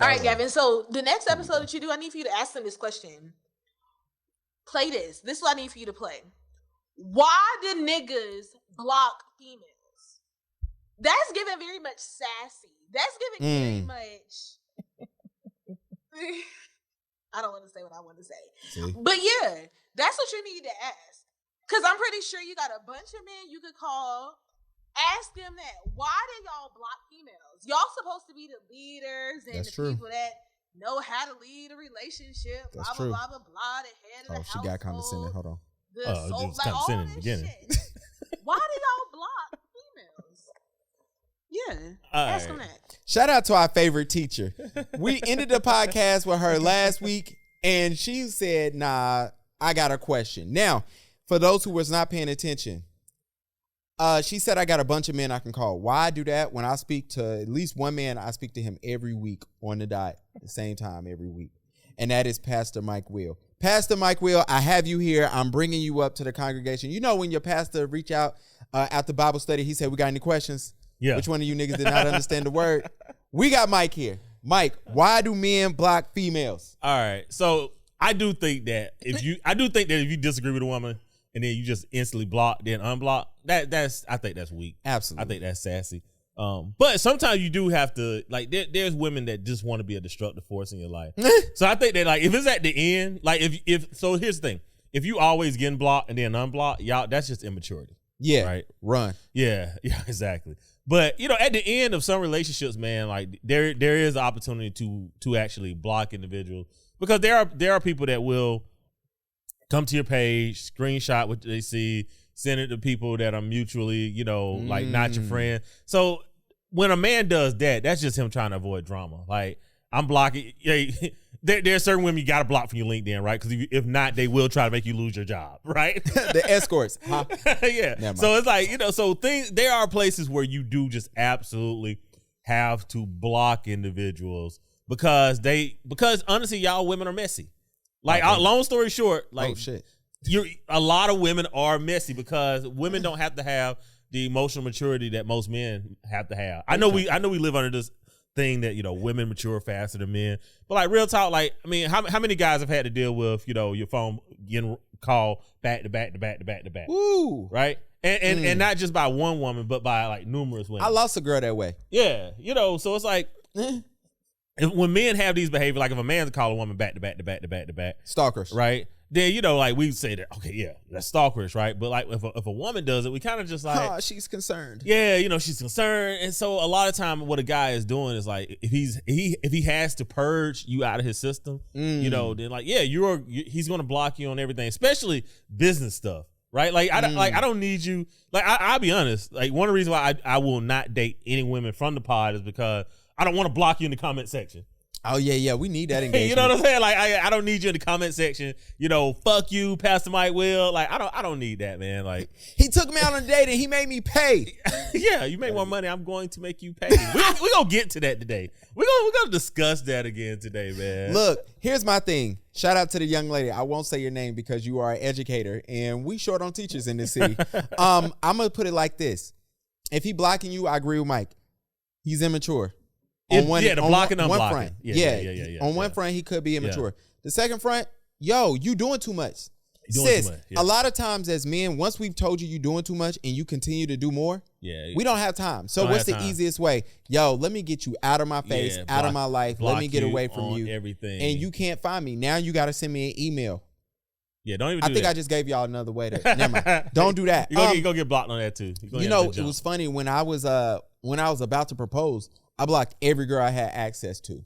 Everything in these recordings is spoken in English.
All right, Gavin. So the next episode that you do, I need for you to ask them this question. Play this. This is what I need for you to play. Why do niggas block females? That's giving very much sassy. That's giving very much. I don't want to say what I want to say. See? But yeah, that's what you need to ask. Because I'm pretty sure you got a bunch of men you could call. Ask them that. Why do y'all block females? Y'all supposed to be the leaders and people that know how to lead a relationship. That's blah, blah, blah, blah, blah. The head of the household. She got condescending. Hold on. Just condescending in the beginning. Why do y'all block females? Yeah. Ask them that. Shout out to our favorite teacher. We ended the podcast with her last week, and she said, nah, I got a question. Now, for those who was not paying attention, she said, I got a bunch of men I can call. Why I do that? When I speak to at least one man, I speak to him every week on the dot, the same time every week. And that is Pastor Mike Will. Pastor Mike Will, I have you here. I'm bringing you up to the congregation. You know when your pastor reach out after Bible study, he said, we got any questions? Yeah. Which one of you niggas did not understand the word? We got Mike here. Mike, why do men block females? All right. So I do think that if you disagree with a woman, and then you just instantly block, then unblock. I think that's weak. Absolutely. I think that's sassy. But sometimes you do have to, like, there's women that just want to be a destructive force in your life. So I think that, like, if it's at the end, like, so here's the thing. If you always getting blocked and then unblock, y'all, that's just immaturity. Yeah. Right? Run. Yeah, exactly. But, at the end of some relationships, man, like, there is an opportunity to actually block individuals. Because there are people that will come to your page, screenshot what they see, send it to people that are mutually, like not your friend. So when a man does that, that's just him trying to avoid drama. Like, I'm blocking. There are certain women you got to block from your LinkedIn, right? Because if not, they will try to make you lose your job, right? The escorts. Huh? Yeah. So it's like, there are places where you do just absolutely have to block individuals because honestly, y'all women are messy. Like, long story short, like, a lot of women are messy because women don't have to have the emotional maturity that most men have to have. I know we live under this thing that, women mature faster than men. But, like, real talk, like, I mean, how many guys have had to deal with, your phone getting called back to back to back to back to back? Woo. Right? And not just by one woman, but by, like, numerous women. I lost a girl that way. Yeah. So it's like... when men have these behavior, like if a man's call a woman back to back to back to back to back, stalkers, right? Then like we say that, okay, yeah, that's stalkers, right? But like if a woman does it, we kind of just like, she's concerned. Yeah, she's concerned, and so a lot of time, what a guy is doing is like, if he has to purge you out of his system, then like, yeah, he's gonna block you on everything, especially business stuff, right? Like I don't need you. Like I'll be honest, like one of the reasons why I will not date any women from the pod is because I don't want to block you in the comment section. Oh, yeah. We need that engagement. You know what I'm saying? Like, I don't need you in the comment section. Fuck you, Pastor Mike Will. Like, I don't need that, man. Like, he took me out on a date and he made me pay. Yeah, you make more money. I'm going to make you pay. We're going to get to that today. We're going to discuss that again today, man. Look, here's my thing. Shout out to the young lady. I won't say your name because you are an educator and we short on teachers in this city. I'm going to put it like this. If he blocking you, I agree with Mike. He's immature. On one front. Yeah. On one front, he could be immature. Yeah. The second front, you doing too much. Sis, a lot of times as men, once we've told you doing too much and you continue to do more, we don't have time. So what's the easiest way? Let me get you out of my face, out of my life. Let me get away from you. Everything. And you can't find me. Now you got to send me an email. Yeah, don't even do that. I think I just gave y'all another way to. Never mind. Don't do that. You're going to get blocked on that too. It was funny when I was about to propose, I blocked every girl I had access to.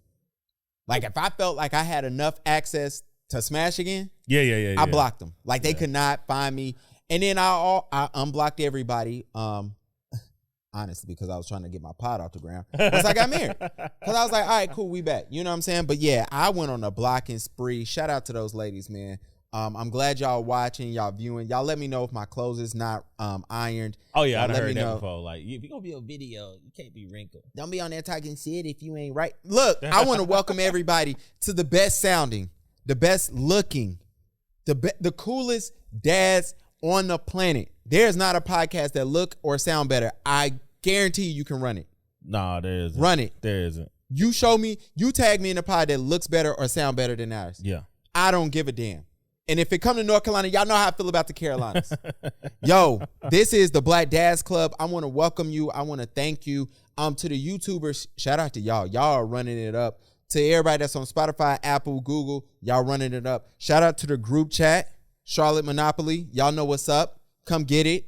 Like, if I felt like I had enough access to smash again, I blocked them. Like, they could not find me. And then I unblocked everybody, honestly, because I was trying to get my pod off the ground once I got married. Because I was like, all right, cool, we back. You know what I'm saying? But, yeah, I went on a blocking spree. Shout out to those ladies, man. I'm glad y'all watching, y'all viewing. Y'all let me know if my clothes is not ironed. Oh, yeah, I heard that before. Like, if you're going to be on video, you can't be wrinkled. Don't be on there talking shit if you ain't right. Look, I want to welcome everybody to the best sounding, the best looking, the coolest dads on the planet. There's not a podcast that look or sound better. I guarantee you can run it. Nah, there isn't. Run it. There isn't. You show me, you tag me in a pod that looks better or sound better than ours. Yeah. I don't give a damn. And if it come to North Carolina, y'all know how I feel about the Carolinas. Yo, this is the Black Dads Club. I want to welcome you. I want to thank you. To the YouTubers, shout out to y'all. Y'all are running it up. To everybody that's on Spotify, Apple, Google, y'all running it up. Shout out to the group chat, Charlotte Monopoly. Y'all know what's up. Come get it.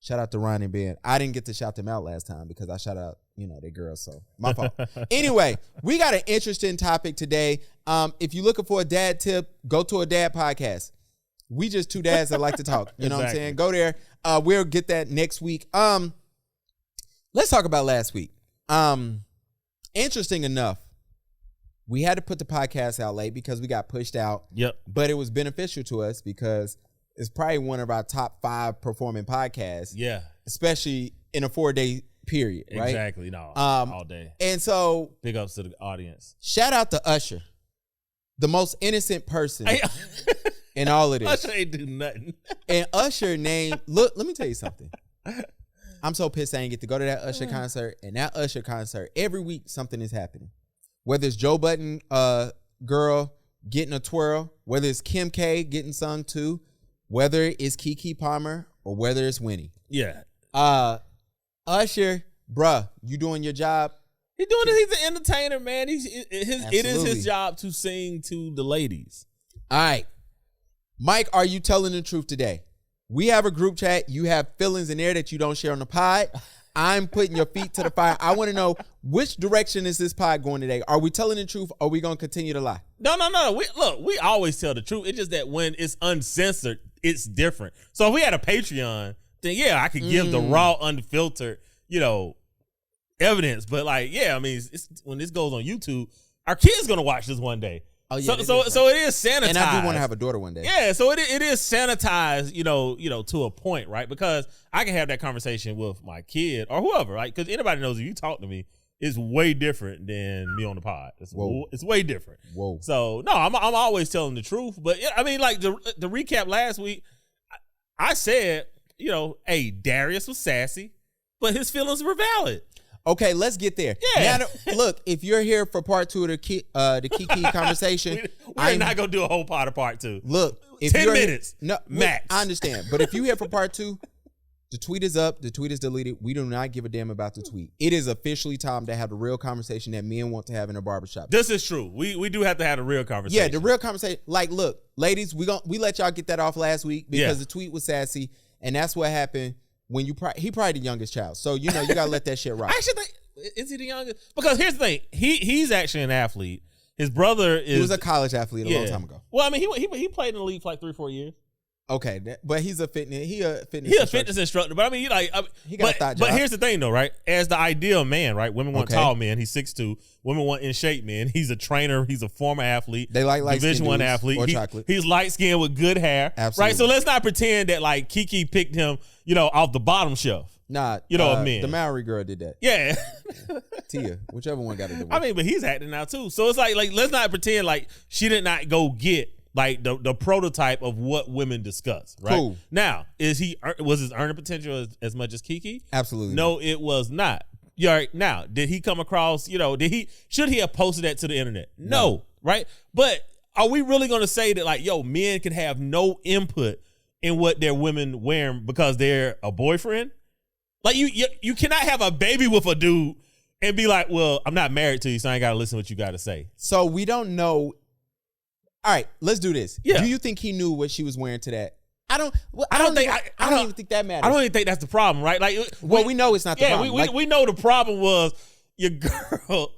Shout out to Ryan and Ben. I didn't get to shout them out last time because I shout out, they girls, so my fault. Anyway, we got an interesting topic today. If you're looking for a dad tip, go to a dad podcast. We just two dads that like to talk. You know what I'm saying? Go there. We'll get that next week. Let's talk about last week. Interesting enough, we had to put the podcast out late because we got pushed out. Yep. But it was beneficial to us because it's probably one of our top 5 performing podcasts. Yeah. Especially in a 4-day period, right? Exactly. No, all day. And so, big ups to the audience. Shout out to Usher, the most innocent person in all of this. Usher ain't do nothing. And Usher named, look, let me tell you something. I'm so pissed I ain't get to go to that Usher concert. And that Usher concert, every week something is happening. Whether it's Joe Budden girl getting a twirl, whether it's Kim K getting sung to, whether it's Keke Palmer or whether it's Winnie. Yeah. Usher, bruh, you doing your job. He's doing it. He's an entertainer, man. It is his job to sing to the ladies. All right. Mike, are you telling the truth today? We have a group chat. You have feelings in there that you don't share on the pod. I'm putting your feet to the fire. I want to know, which direction is this pod going today? Are we telling the truth or are we going to continue to lie? No. We always tell the truth. It's just that when it's uncensored, it's different. So if we had a Patreon, then yeah, I could give the raw, unfiltered, evidence. But it's when this goes on YouTube, our kids going to watch this one day. Oh, yeah, so it is sanitized. And I do want to have a daughter one day. Yeah, so it is sanitized, to a point, right? Because I can have that conversation with my kid or whoever, right? Because anybody knows if you talk to me, it's way different than me on the pod. It's way different. Whoa. So no, I'm always telling the truth. But the recap last week, I said, hey, Darius was sassy, but his feelings were valid. Okay, let's get there. Yeah. Now, look, if you're here for part 2 of the Keke conversation, we're not gonna do a whole pot of part 2. Look, if 10 minutes, max. I understand, but if you're here for part 2, the tweet is up. The tweet is deleted. We do not give a damn about the tweet. It is officially time to have the real conversation that men want to have in a barbershop. This is true. We do have to have a real conversation. Yeah, the real conversation. Like, look, ladies, we let y'all get that off last week because the tweet was sassy, and that's what happened. When he probably the youngest child, so you gotta let that shit rock. I actually think, is he the youngest? Because here's the thing, he's actually an athlete. His brother is. He was a college athlete a long time ago. Well, he played in the league for like 3 or 4 years. Okay, but he's a fitness. He a fitness instructor. But he got a thought job. But here's the thing, though, right? As the ideal man, right? Women want tall men. He's 6'2". Women want in shape men. He's a trainer. He's a former athlete. They like Division I athlete. Or chocolate. He's light skinned with good hair. Absolutely. Right. So let's not pretend that like Keke picked him, off the bottom shelf. Nah, men. The Maori girl did that. Yeah. Tia, whichever one got it. But he's acting now too. So it's like let's not pretend like she did not go get like the prototype of what women discuss, right? Cool. Now, was his earning potential as much as Keke? Absolutely. No, it was not. Now, did he come across, should he have posted that to the internet? No, right? But are we really going to say that like, men can have no input in what their women wearing because they're a boyfriend? Like you cannot have a baby with a dude and be like, well, I'm not married to you, so I ain't got to listen to what you got to say. So we don't know. All right, let's do this. Yeah. Do you think he knew what she was wearing to that? I don't even think that matters. I don't even think that's the problem, right? Like, we know it's not the problem. Yeah, we know the problem was your girl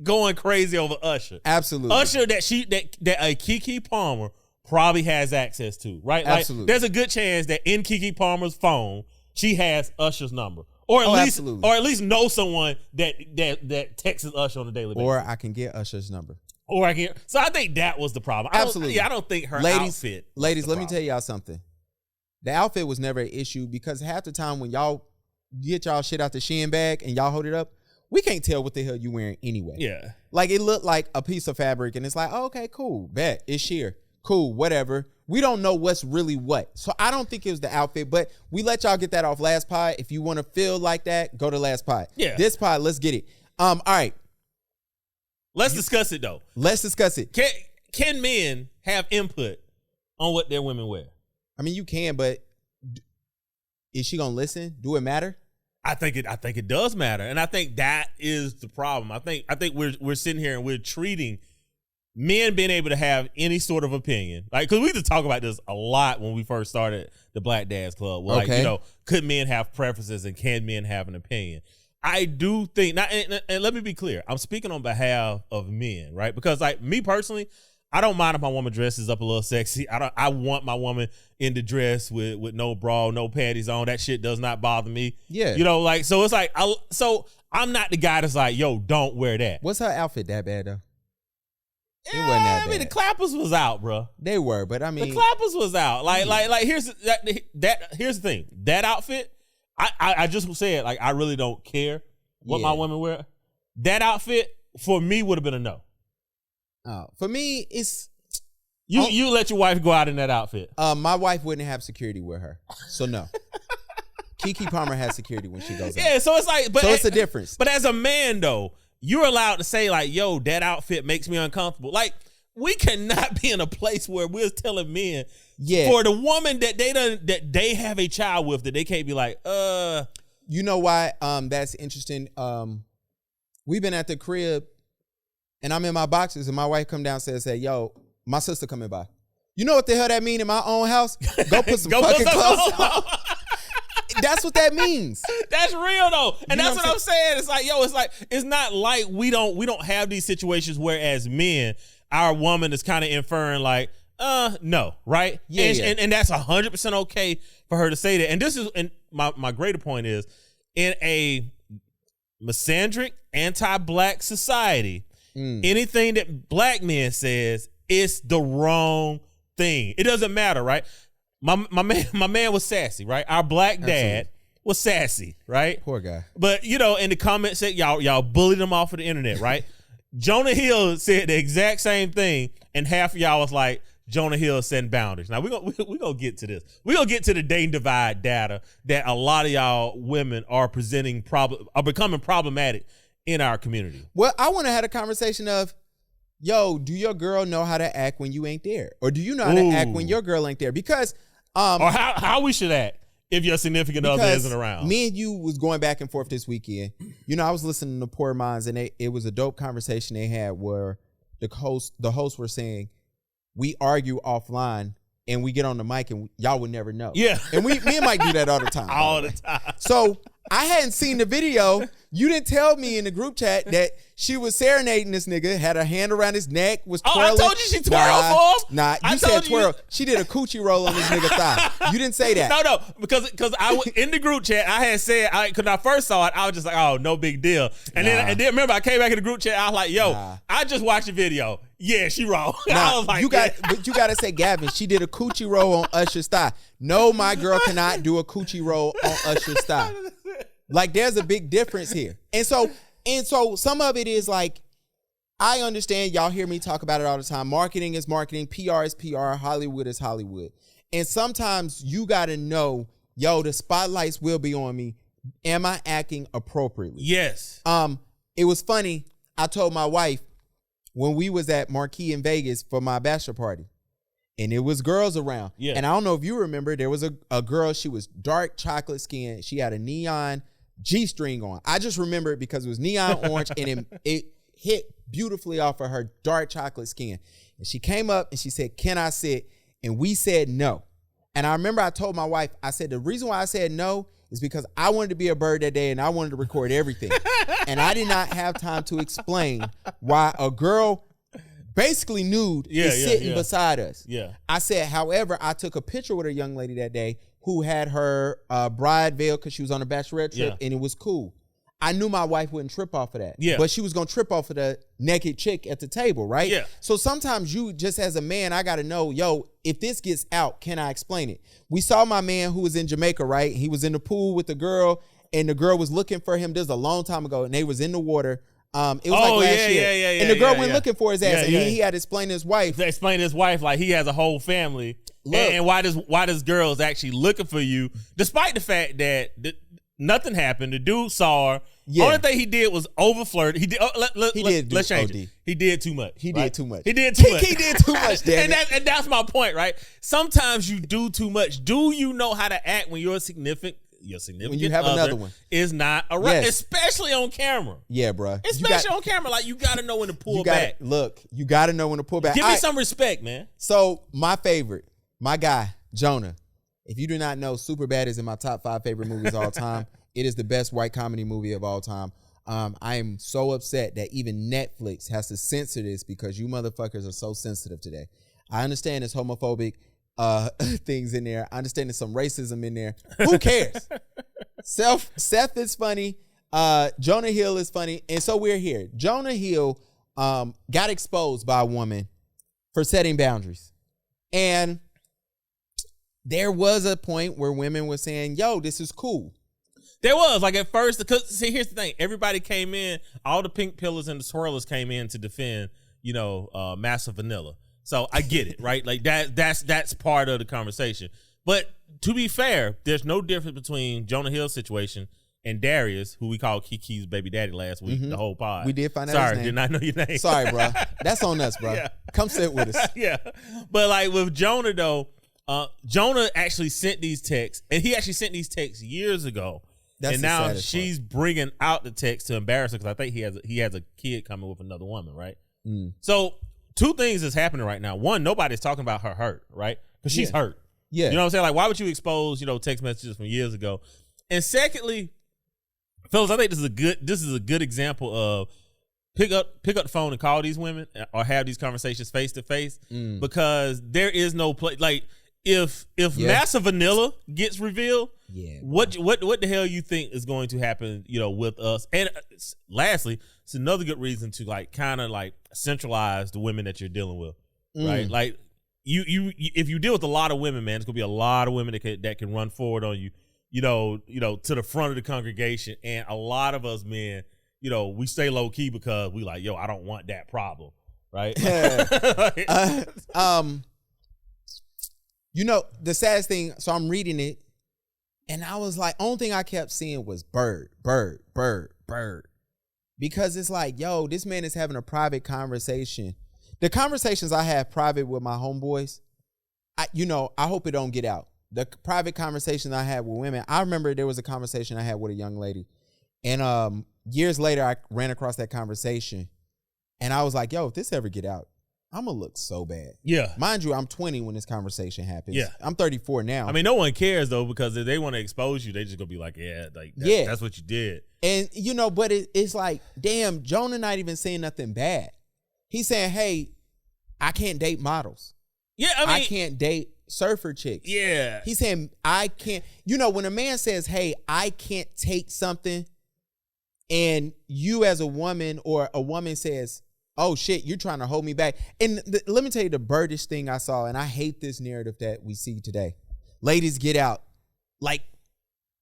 going crazy over Usher. Absolutely. Usher that a Keke Palmer probably has access to, right? Like, absolutely. There's a good chance that in Keke Palmer's phone, she has Usher's number. Or at least know someone that texts Usher on a daily basis. Or I can get Usher's number. So I think that was the problem. Absolutely. I don't think her outfit. Ladies, let me tell y'all something. The outfit was never an issue because half the time when y'all get y'all shit out the Shein bag and y'all hold it up, we can't tell what the hell you wearing anyway. Yeah. Like it looked like a piece of fabric and it's like, oh, okay, cool, bet, it's sheer. Cool, whatever. We don't know what's really what. So I don't think it was the outfit, but we let y'all get that off last pod. If you want to feel like that, go to last pod. Yeah. This pod, let's get it. All right. Let's discuss it though. Let's discuss it. Can men have input on what their women wear? I mean, you can, but is she gonna listen? Do it matter? I think it does matter, and I think that is the problem. I think we're sitting here and we're treating men being able to have any sort of opinion, like, because we used to talk about this a lot when we first started the Black Dads Club. Well, okay. Like, could men have preferences and can men have an opinion? I do think now, and let me be clear. I'm speaking on behalf of men, right? Because like me personally, I don't mind if my woman dresses up a little sexy. I want my woman in the dress with no bra, no panties on. That shit does not bother me. Yeah. Like, so it's like, I'm not the guy that's like, yo, don't wear that. What's her outfit that bad though? It wasn't that bad. I mean, the clappers was out, bro. They were, but I mean, the clappers was out. Like here's the thing. That outfit, I just said, like, I really don't care what my women wear. That outfit for me would have been a no. For me, it's you let your wife go out in that outfit. My wife wouldn't have security with her, so no. Keke Palmer has security when she goes out. Yeah, so it's like, so it's a difference. But as a man, though, you're allowed to say like, "Yo, that outfit makes me uncomfortable." Like, we cannot be in a place where we're telling men, for the woman that they have a child with, that they can't be like, You know why? That's interesting. We've been at the crib. And I'm in my boxes, and my wife come downstairs and say, yo, my sister coming by. You know what the hell that mean in my own house? Go put some fucking clothes on. That's what that means. That's real though. And that's what I'm saying. It's like, yo, it's not like we don't have these situations where as men, our woman is kind of inferring like, no, right? Yeah, and that's 100% okay for her to say that. And this is, and my greater point is, in a misandric, anti-black society, anything that black men says is the wrong thing. It doesn't matter, right? My man was sassy, right? Our black dad was sassy, right? Poor guy. But in the comments that y'all bullied him off of the internet, right? Jonah Hill said the exact same thing, and half of y'all was like, Jonah Hill setting boundaries. Now we're gonna get to this. We're gonna get to the dating divide data that a lot of y'all women are becoming problematic in our community. Well, I want to have a conversation of, yo, do your girl know how to act when you ain't there? Or do you know how to act when your girl ain't there? Because or how we should act if your significant other isn't around. Me and you was going back and forth this weekend. I was listening to Poor Minds, and it was a dope conversation they had where the hosts were saying, we argue offline and we get on the mic and y'all would never know. Yeah. And me and Mike do that all the time. All the time. So I hadn't seen the video. You didn't tell me in the group chat that she was serenading this nigga, had her hand around his neck, was twirling. I told you she twirled for him. Nah, you said twirl. She did a coochie roll on this nigga thigh. You didn't say that. No, because I was in the group chat. I had said, because I first saw it, I was just like, oh, no big deal. And then remember, I came back in the group chat. I was like, yo, I just watched the video. Yeah, she rolled. I was like, but you got to say, Gavin, she did a coochie roll on Usher's thigh. No, my girl cannot do a coochie roll on Usher's thigh. Like, there's a big difference here. And so some of it is like, I understand, y'all hear me talk about it all the time. Marketing is marketing, PR is PR, Hollywood is Hollywood. And sometimes you got to know, yo, the spotlights will be on me. Am I acting appropriately? Yes. It was funny. I told my wife when we was at Marquee in Vegas for my bachelor party, and it was girls around. Yeah. And I don't know if you remember, there was a girl, she was dark chocolate skin. She had a neon G-string on. I just remember it because it was neon orange and it hit beautifully off of her dark chocolate skin. And she came up and she said, can I sit? And we said no. And I remember I told my wife, I said, the reason why I said no is because I wanted to be a bird that day and I wanted to record everything. And I did not have time to explain why a girl basically nude is sitting beside us. Yeah. I said, however, I took a picture with a young lady that day who had her bride veil because she was on a bachelorette trip, and it was cool. I knew my wife wouldn't trip off of that. Yeah. But she was going to trip off of the naked chick at the table, right? Yeah. So sometimes you, just as a man, I got to know, yo, if this gets out, can I explain it? We saw my man who was in Jamaica, right? He was in the pool with the girl, and the girl was looking for him. This was a long time ago, and they was in the water. It was like last year. And the girl went looking for his ass, and he had to explain to his wife. Like he has a whole family. And why does girls actually looking for you, despite the fact that Nothing happened. The dude saw her. Yeah. Only thing he did was over flirt. He did. Let's change OD. it. He did too much. He right? did too much. He did too much. He did too much, damn it. And that's my point, right? Sometimes you do too much. Do you know how to act when your significant when you have another one is not around, especially on camera. Yeah, bro. Especially on camera, like you got to know when to pull back. Look, you got to know when to pull back. Give me some respect, man. So my favorite, my guy, Jonah. If you do not know, Superbad is in my top 5 favorite movies of all time. It is the best white comedy movie of all time. I am so upset that even Netflix has to censor this because you motherfuckers are so sensitive today. I understand there's homophobic things in there. I understand there's some racism in there. Who cares? Seth is funny. Jonah Hill is funny. And so we're here. Jonah Hill got exposed by a woman for setting boundaries. And there was a point where women were saying, yo, this is cool. There was, like, at first, because, see, here's the thing. Everybody came in, all the pink pillars and the swirlers came in to defend, Massive Vanilla. So I get it, right? Like, that's part of the conversation. But to be fair, there's no difference between Jonah Hill's situation and Darius, who we called Kiki's baby daddy last week, the whole pod. We did find out Sorry, his name. did not know your name. Sorry, bro. That's on us, bro. Yeah. Come sit with us. Yeah. But, like, with Jonah, though, Jonah actually sent these texts, and he actually sent these texts years ago. And now she's bringing out the text to embarrass her because I think he has a kid coming with another woman, right? So 2 things is happening right now. One, nobody's talking about her hurt, right? Because she's hurt. Yeah. You know what I'm saying? Like, why would you expose, text messages from years ago? And secondly, fellas, I think this is a good example of pick up the phone and call these women or have these conversations face to face because there is no place like. If Massive Vanilla gets revealed, what the hell you think is going to happen, with us? And lastly, it's another good reason to like kind of like centralize the women that you're dealing with, right? Like you if you deal with a lot of women, man, it's gonna be a lot of women that can run forward on you, to the front of the congregation. And a lot of us men, we stay low key because we like, yo, I don't want that problem, right? The saddest thing, so I'm reading it, and I was like, only thing I kept seeing was bird. Because it's like, yo, this man is having a private conversation. The conversations I have private with my homeboys, I hope it don't get out. The private conversations I had with women, I remember there was a conversation I had with a young lady, and years later, I ran across that conversation, and I was like, yo, if this ever get out, I'm going to look so bad. Yeah. Mind you, I'm 20 when this conversation happens. Yeah. I'm 34 now. I mean, no one cares, though, because if they want to expose you, they just going to be like, that's what you did. And, but it's like, damn, Jonah not even saying nothing bad. He's saying, hey, I can't date models. Yeah, I can't date surfer chicks. Yeah. He's saying, I can't. When a man says, hey, I can't take something, and you as a woman or a woman says, oh shit, you're trying to hold me back. And let me tell you the birdish thing I saw, and I hate this narrative that we see today. Ladies, get out. Like,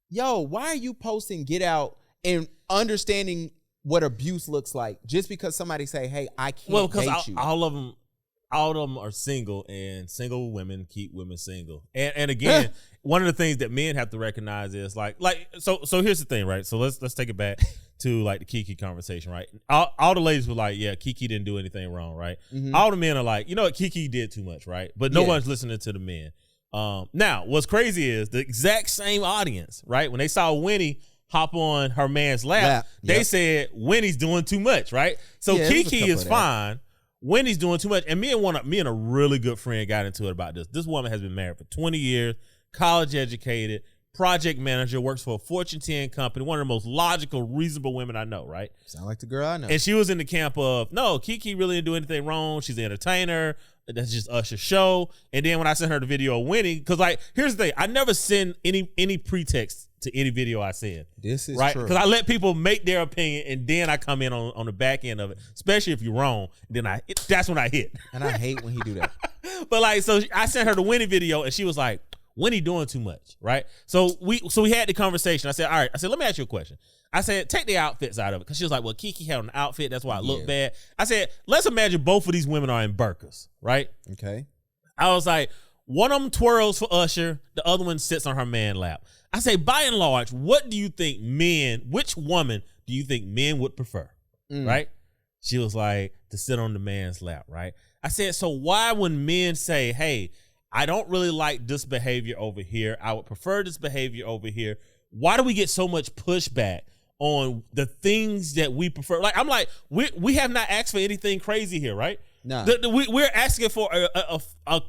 yo, why are you posting get out and understanding what abuse looks like just because somebody say, hey, I can't date you? All of them are single, and single women keep women single. And again, one of the things that men have to recognize is like so here's the thing, right? So let's take it back to like the Kiki conversation, right? All the ladies were like, yeah, Kiki didn't do anything wrong, right? All the men are like, you know what, Kiki did too much, right? But no one's listening to the men. Now, what's crazy is the exact same audience, right? When they saw Winnie hop on her man's lap, they said Winnie's doing too much, right? So Kiki is fine. Winnie's doing too much. And me and a really good friend got into it about this. This woman has been married for 20 years, college educated, project manager, works for a Fortune 10 company, one of the most logical, reasonable women I know, right? Sound like the girl I know. And she was in the camp of, no, Kiki really didn't do anything wrong. She's an entertainer. That's just Usher's show. And then when I sent her the video of Winnie, because like, here's the thing. I never send any pretext to any video I send. This is right? true. Because I let people make their opinion, and then I come in on the back end of it, especially if you're wrong. Then that's when I hit. And I hate when he do that. But like, so I sent her the Winnie video, and she was like, Winnie doing too much, right? So we had the conversation. I said, all right. I said, let me ask you a question. I said, take the outfits out of it. Because she was like, well, Kiki had an outfit. That's why I look bad. I said, let's imagine both of these women are in burkas, right? Okay. I was like, One of them twirls for Usher. The other one sits on her man lap. I say, by and large, what do you think which woman do you think men would prefer? Right? She was like, to sit on the man's lap, right? I said, so why when men say, hey, I don't really like this behavior over here, I would prefer this behavior over here, why do we get so much pushback on the things that we prefer? Like, I'm like, we have not asked for anything crazy here, right? No. We're asking for a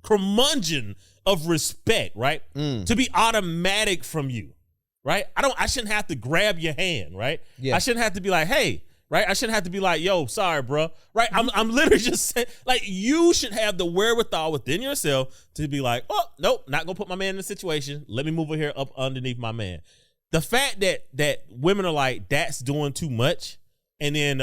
curmudgeon of respect, right? To be automatic from you, right? I shouldn't have to grab your hand, right? Yeah. I shouldn't have to be like, hey, right? I shouldn't have to be like, yo, sorry, bro, right? I'm literally just saying, like, you should have the wherewithal within yourself to be like, oh, nope, not gonna put my man in the situation. Let me move over here up underneath my man. The fact that women are like, that's doing too much, and then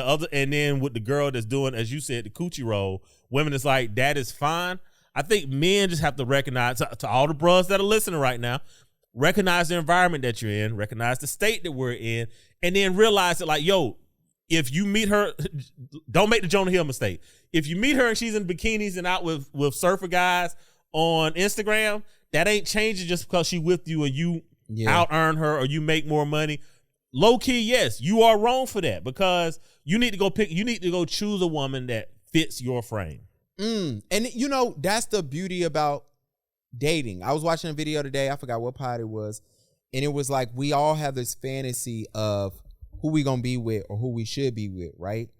with the girl that's doing, as you said, the coochie roll, women is like, that is fine. I think men just have to recognize, to all the bros that are listening right now, recognize the environment that you're in, recognize the state that we're in, and then realize that, like, yo, if you meet her, don't make the Jonah Hill mistake. If you meet her and she's in bikinis and out with surfer guys on Instagram, that ain't changing just because she with you or you out earn her or you make more money. Low key, yes, you are wrong for that, because you need to go choose a woman that fits your frame. And you know, that's the beauty about dating. I was watching a video today, I forgot what pod it was, and it was like, we all have this fantasy of who we gonna be with or who we should be with, right?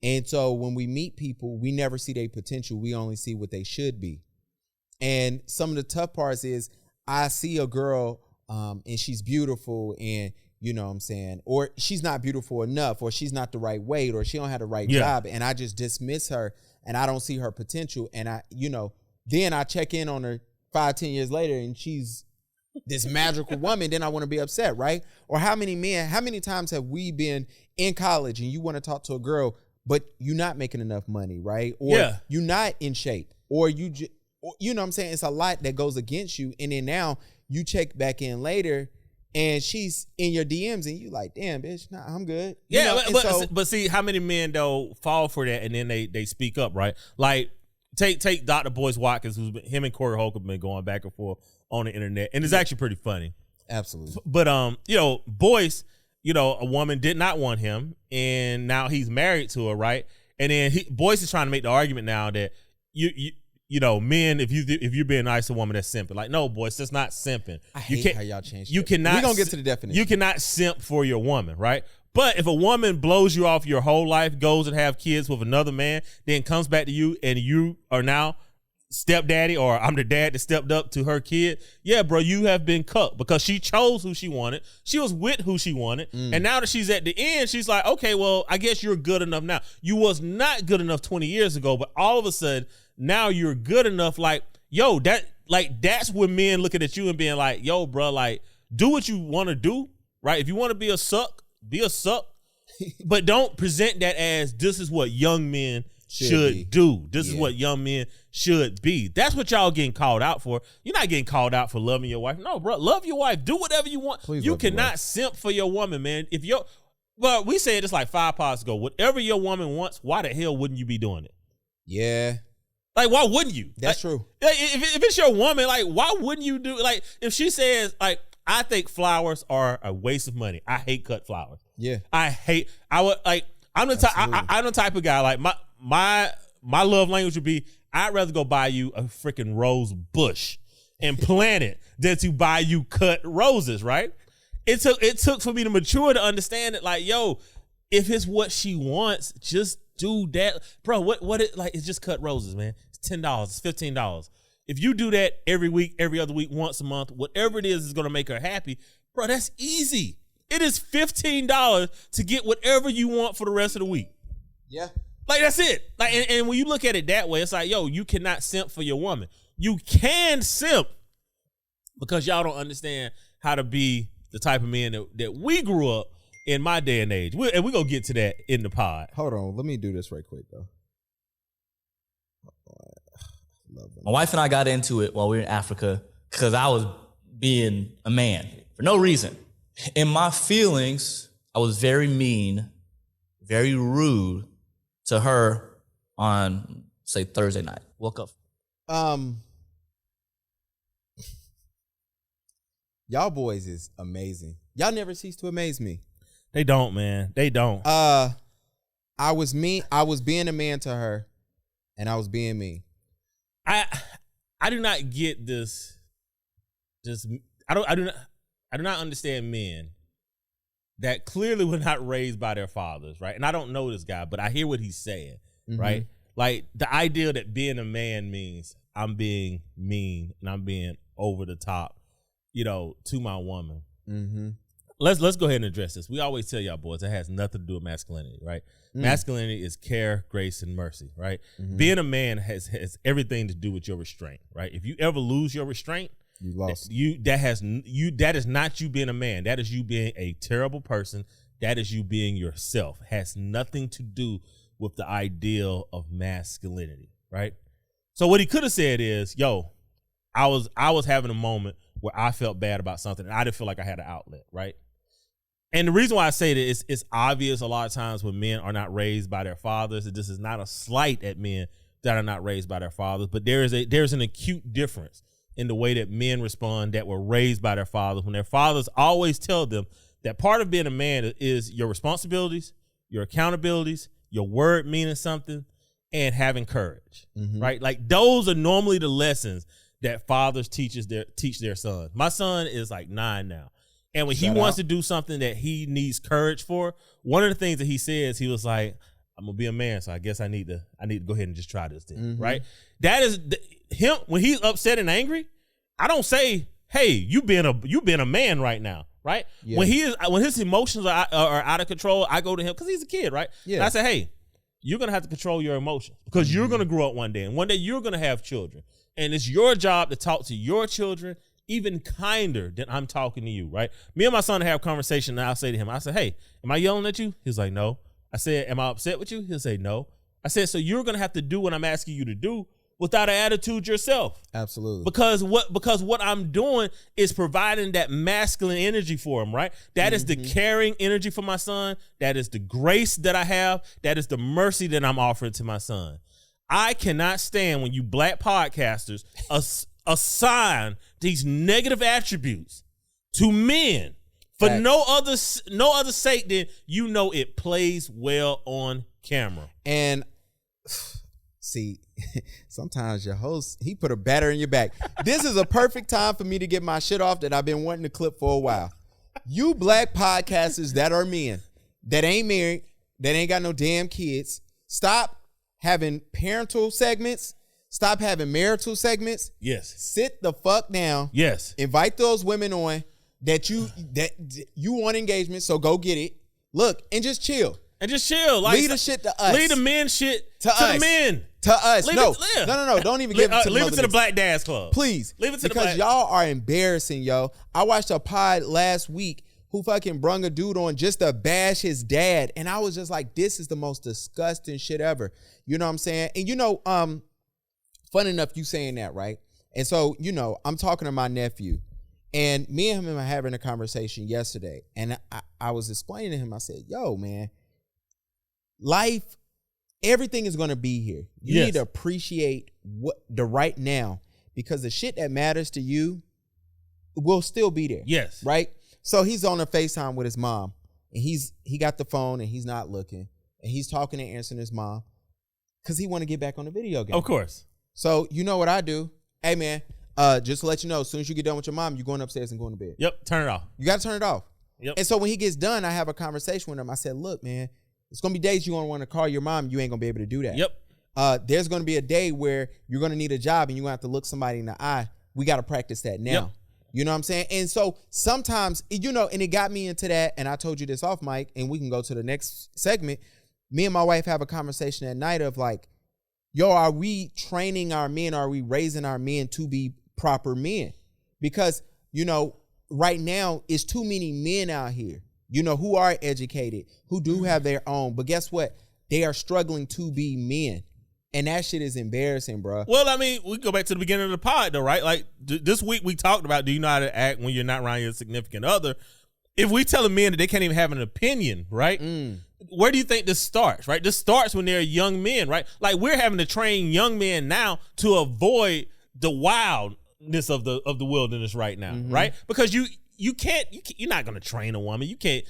And so when we meet people, we never see their potential, we only see what they should be. And some of the tough parts is, I see a girl and she's beautiful, and you know what I'm saying, or she's not beautiful enough, or she's not the right weight, or she don't have the right job, and I just dismiss her and I don't see her potential. And then I check in on her 5-10 years later and she's this magical woman, then I want to be upset, right? Or how many times have we been in college and you want to talk to a girl, but you're not making enough money, right? Or you're not in shape, or you know what I'm saying? It's a lot that goes against you. And then now you check back in later and she's in your DMs and you like, damn, bitch, nah, I'm good. But see, how many men though fall for that and then they speak up, right? Like take Dr. Boyce Watkins, him and Corey Holcomb been going back and forth on the internet, and it's actually pretty funny. Absolutely. But Boyce, a woman did not want him, and now he's married to her, right? And then Boyce is trying to make the argument now that men, if you're being nice to a woman, that's simping. Like, no, Boyce, that's not simping. I hate how y'all changed. You cannot. We're gonna get to the definition. You cannot simp for your woman, right? But if a woman blows you off your whole life, goes and have kids with another man, then comes back to you and you are now stepdaddy, or I'm the dad that stepped up to her kid, yeah, bro, you have been cut because she chose who she wanted. She was with who she wanted. And now that she's at the end, she's like, okay, well, I guess you're good enough now. You was not good enough 20 years ago, but all of a sudden, now you're good enough. Like, yo, that's when men looking at you and being like, yo, bro, like, do what you want to do, right? If you want to be a suck, but don't present that as this is what young men should do. This is what young men should be. That's what y'all getting called out for. You're not getting called out for loving your wife. No, bro, love your wife. Do whatever you want. Please, you cannot simp for your woman, man. Well, we said this like 5 pods ago. Whatever your woman wants, why the hell wouldn't you be doing it? Yeah. Like, why wouldn't you? That's true. If it's your woman, like, why wouldn't you do? Like, if she says, like, I think flowers are a waste of money. I hate cut flowers. Yeah. I'm the type of guy, like, my love language would be, I'd rather go buy you a freaking rose bush and plant it than to buy you cut roses, right? It took for me to mature to understand it, like, yo, if it's what she wants, just do that. Bro, it's just cut roses, man. It's $10, it's $15. If you do that every week, every other week, once a month, whatever it is going to make her happy, bro, that's easy. It is $15 to get whatever you want for the rest of the week. Yeah. Like, that's it. Like, and when you look at it that way, it's like, yo, you cannot simp for your woman. You can simp because y'all don't understand how to be the type of men that we grew up in my day and age. And we're going to get to that in the pod. Hold on. Let me do this right quick, though. My wife and I got into it while we were in Africa because I was being a man for no reason. In my feelings, I was very mean, very rude to her on, say, Thursday night. Woke up. Y'all boys is amazing. Y'all never cease to amaze me. They don't, man. They don't. I was mean. I was being a man to her, and I was being mean. I do not get this. I do not understand men that clearly were not raised by their fathers, right? And I don't know this guy, but I hear what he's saying, right? Like the idea that being a man means I'm being mean and I'm being over the top, to my woman. Let's go ahead and address this. We always tell y'all boys it has nothing to do with masculinity, right? Masculinity is care, grace, and mercy, right? Being a man has everything to do with your restraint, right? If you ever lose your restraint, you lost. That is not you being a man. That is you being a terrible person. That is you being yourself. Has nothing to do with the ideal of masculinity, right? So what he could have said is, yo, I was having a moment where I felt bad about something and I didn't feel like I had an outlet, right? And the reason why I say that is it's obvious a lot of times when men are not raised by their fathers, that this is not a slight at men that are not raised by their fathers, but there's an acute difference in the way that men respond that were raised by their fathers when their fathers always tell them that part of being a man is your responsibilities, your accountabilities, your word meaning something, and having courage, right? Like those are normally the lessons that fathers teach their sons. My son is like 9 now. And when he wants to do something that he needs courage for, one of the things that he says, he was like, I'm gonna be a man, so I guess I need to go ahead and just try this thing, right? That is him when he's upset and angry. I don't say, "Hey, you being a man right now," right? Yeah. When his emotions are out of control, I go to him because he's a kid, right? Yeah. And I say, "Hey, you're gonna have to control your emotions because you're gonna grow up one day, and one day you're gonna have children, and it's your job to talk to your children even kinder than I'm talking to you, right?" Me and my son have a conversation, and I'll say to him, I say, "Hey, am I yelling at you?" He's like, "No." I said, "Am I upset with you?" He'll say, "No." I said, "So you're going to have to do what I'm asking you to do without an attitude yourself." Absolutely. Because what I'm doing is providing that masculine energy for him, right? That is the caring energy for my son. That is the grace that I have. That is the mercy that I'm offering to my son. I cannot stand when you black podcasters assign these negative attributes to men for no other sake than it plays well on camera. And see, sometimes your host, he put a batter in your back. This is a perfect time for me to get my shit off that I've been wanting to clip for a while. You black podcasters that are men, that ain't married, that ain't got no damn kids, stop having parental segments. Stop having marital segments. Yes. Sit the fuck down. Yes. Invite those women on that you want engagement, so go get it. Look, and just chill. Like, leave the shit to us. Leave the men shit to the men. To us. No. No. Don't even give it to leave it to the Black Dads Club. Please. Leave it to because y'all are embarrassing, yo. I watched a pod last week who fucking brung a dude on just to bash his dad. And I was just like, this is the most disgusting shit ever. You know what I'm saying? And fun enough, you saying that, right? And so, I'm talking to my nephew, and me and him are having a conversation yesterday. And I was explaining to him, I said, yo, man, life, everything is going to be here. You need to appreciate the right now, because the shit that matters to you will still be there. Yes. Right? So he's on a FaceTime with his mom, and he got the phone and he's not looking, and he's talking and answering his mom because he want to get back on the video game. Of course. So you know what I do? Hey, man, just to let you know, as soon as you get done with your mom, you're going upstairs and going to bed. Yep, turn it off. You got to turn it off. Yep. And so when he gets done, I have a conversation with him. I said, look, man, it's going to be days you're going to want to call your mom. You ain't going to be able to do that. Yep. There's going to be a day where you're going to need a job and you're going to have to look somebody in the eye. We got to practice that now. Yep. You know what I'm saying? And so sometimes, and it got me into that, and I told you this off mic, and we can go to the next segment. Me and my wife have a conversation at night of like, yo, are we training our men? Are we raising our men to be proper men? Because, right now, it's too many men out here, who are educated, who do have their own. But guess what? They are struggling to be men. And that shit is embarrassing, bro. Well, I mean, we go back to the beginning of the pod, though, right? Like, this week we talked about, do you know how to act when you're not around your significant other? If we tell a men that they can't even have an opinion, right? Where do you think this starts, right? This starts when they're young men, right? Like, we're having to train young men now to avoid the wildness of the wilderness right now, right? Because you're not gonna train a woman. You can't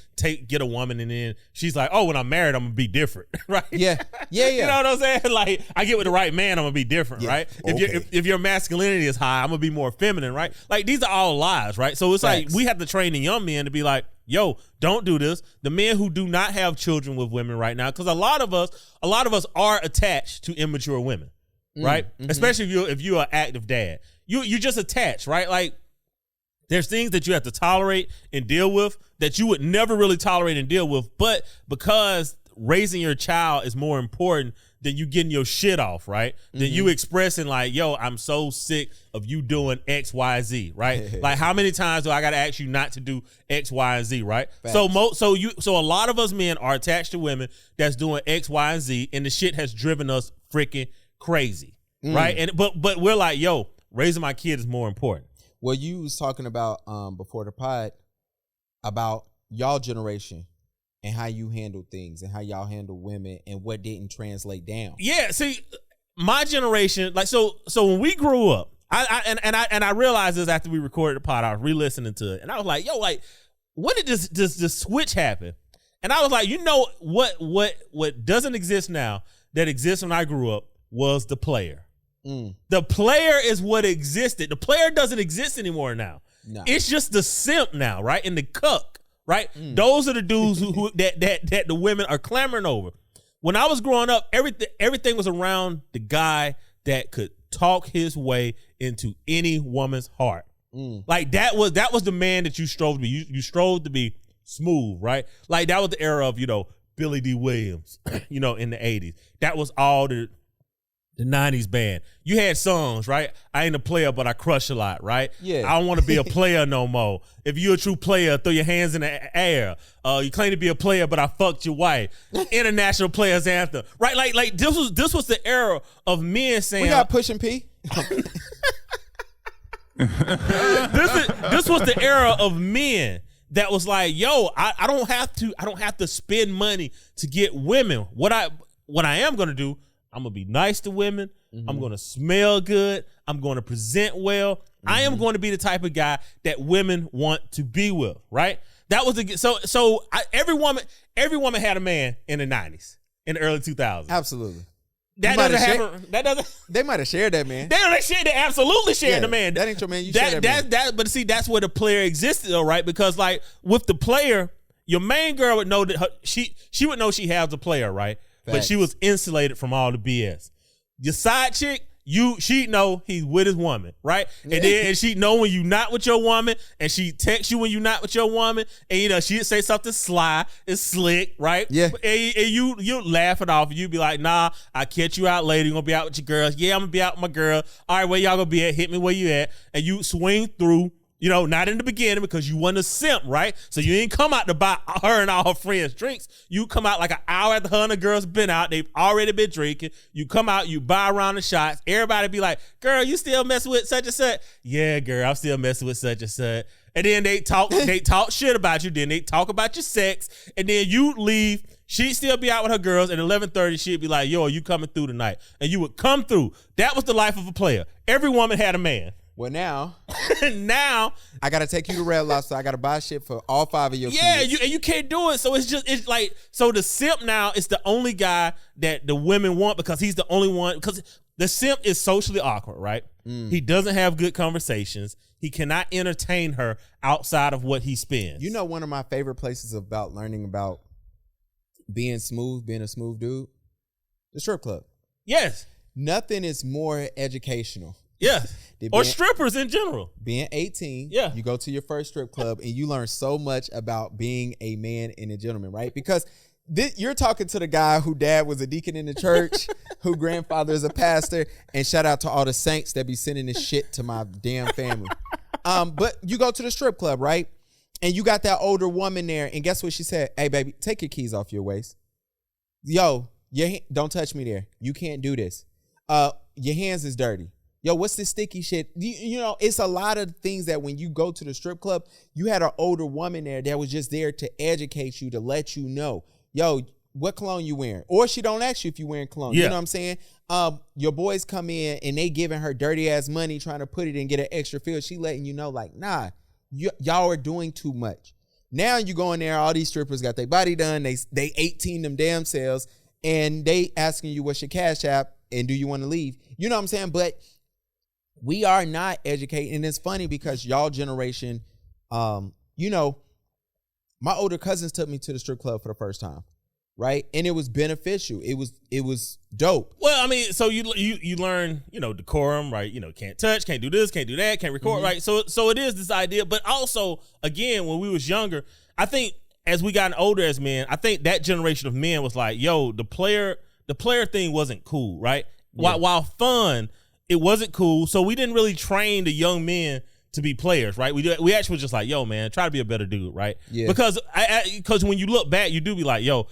get a woman and then she's like, oh, when I'm married, I'm gonna be different, right? Yeah. You know what I'm saying? Like, I get with the right man, I'm gonna be different, right? If your masculinity is high, I'm gonna be more feminine, right? Like, these are all lies, right? So it's like we have to train the young men to be like, yo, don't do this. The men who do not have children with women right now, because a lot of us are attached to immature women, right? Especially if you're an active dad, you're just attached, right? Like, there's things that you have to tolerate and deal with that you would never really tolerate and deal with, but because raising your child is more important than you getting your shit off, right? Than you expressing like, yo, I'm so sick of you doing X, Y, Z, right? Like, how many times do I got to ask you not to do X, Y, and Z, right? Facts. So a lot of us men are attached to women that's doing X, Y, and Z, and the shit has driven us freaking crazy, right? And but we're like, yo, raising my kid is more important. Well, you was talking about before the pod about y'all generation and how you handle things and how y'all handle women and what didn't translate down. Yeah, see, my generation, like, so when we grew up, I realized this after we recorded the pod. I was re-listening to it, and I was like, yo, like, when did this switch happen? And I was like, you know what doesn't exist now that exists when I grew up was the player. The player is what existed. The player doesn't exist anymore now. No. It's just the simp now, right? And the cuck, right? Those are the dudes who that the women are clamoring over. When I was growing up, everything was around the guy that could talk his way into any woman's heart. Like, that was the man that you strove to be. You strove to be smooth, right? Like, that was the era of, Billy D. Williams, in the 80s. That was all the 90s band. You had songs, right? I ain't a player, but I crush a lot, right? Yeah. I don't want to be a player no more. If you're a true player, throw your hands in the air. You claim to be a player, but I fucked your wife. International Players Anthem, right? Like this was the era of men saying, we got Push and P. This was the era of men that was like, yo, I don't have to spend money to get women. What I am gonna do, I'm going to be nice to women. I'm going to smell good. I'm going to present well. I am going to be the type of guy that women want to be with, right? That was every woman had a man in the 90s, in the early 2000s. Absolutely. That doesn't. They might have shared that man. They absolutely shared the man. That ain't your man. You shared that man. But see, that's where the player existed, though, right? Because like with the player, your main girl would know that she would know she has a player, right? Facts. But she was insulated from all the BS. Your side chick, she know he's with his woman, right? And she know when you not with your woman, and she text you when you not with your woman, and she'd say something sly, it's slick, right? Yeah. And you laugh it off, and you be like, nah, I catch you out later, you gonna be out with your girls. Yeah, I'm gonna be out with my girl. All right, where y'all gonna be at? Hit me where you at. And you swing through. Not in the beginning because you wasn't a simp, right? So you didn't come out to buy her and all her friends drinks. You come out like an hour after her and the girls been out. They've already been drinking. You come out, you buy a round of shots. Everybody be like, girl, you still messing with such and such? Yeah, girl, I'm still messing with such and such. And then they talk shit about you. Then they talk about your sex. And then you leave. She'd still be out with her girls. At 11:30, she'd be like, yo, are you coming through tonight? And you would come through. That was the life of a player. Every woman had a man. Well, now I gotta take you to Red Lobster. I gotta buy shit for all 5 of your kids. Yeah, you can't do it. So it's like, so the simp now is the only guy that the women want because he's the only one. Because the simp is socially awkward, right? He doesn't have good conversations. He cannot entertain her outside of what he spends. One of my favorite places about learning about being a smooth dude, the strip club. Yes. Nothing is more educational. Yeah. Or strippers in general. Being 18, yeah, you go to your first strip club and you learn so much about being a man and a gentleman, right? Because you're talking to the guy who dad was a deacon in the church, who grandfather is a pastor, and shout out to all the saints that be sending this shit to my damn family. But you go to the strip club, right? And you got that older woman there, and guess what she said? Hey, baby, take your keys off your waist. Yo, don't touch me there. You can't do this. Your hands is dirty. Yo, what's this sticky shit? It's a lot of things that when you go to the strip club, you had an older woman there that was just there to educate you, to let you know, yo, what cologne you wearing? Or she don't ask you if you wearing cologne. Yeah. You know what I'm saying? Your boys come in and they giving her dirty ass money trying to put it and get an extra feel. She letting you know, like, nah, y'all are doing too much. Now you go in there, all these strippers got their body done. They 18 them damn selves, and they asking you what's your cash app and do you want to leave? You know what I'm saying? But we are not educating, and it's funny because y'all generation, you know, my older cousins took me to the strip club for the first time, right? And it was beneficial. It was dope. Well, I mean, so you learn, you know, decorum, right? You know, can't touch, can't do this, can't do that, can't record, right? So it is this idea, but also, again, when we was younger, I think as we gotten older as men, I think that generation of men was like, yo, the player thing wasn't cool, right? Yeah. While fun, it wasn't cool. So we didn't really train the young men to be players, right? We actually was just like, yo, man, try to be a better dude, right? Yeah. Because when you look back, you do be like, yo,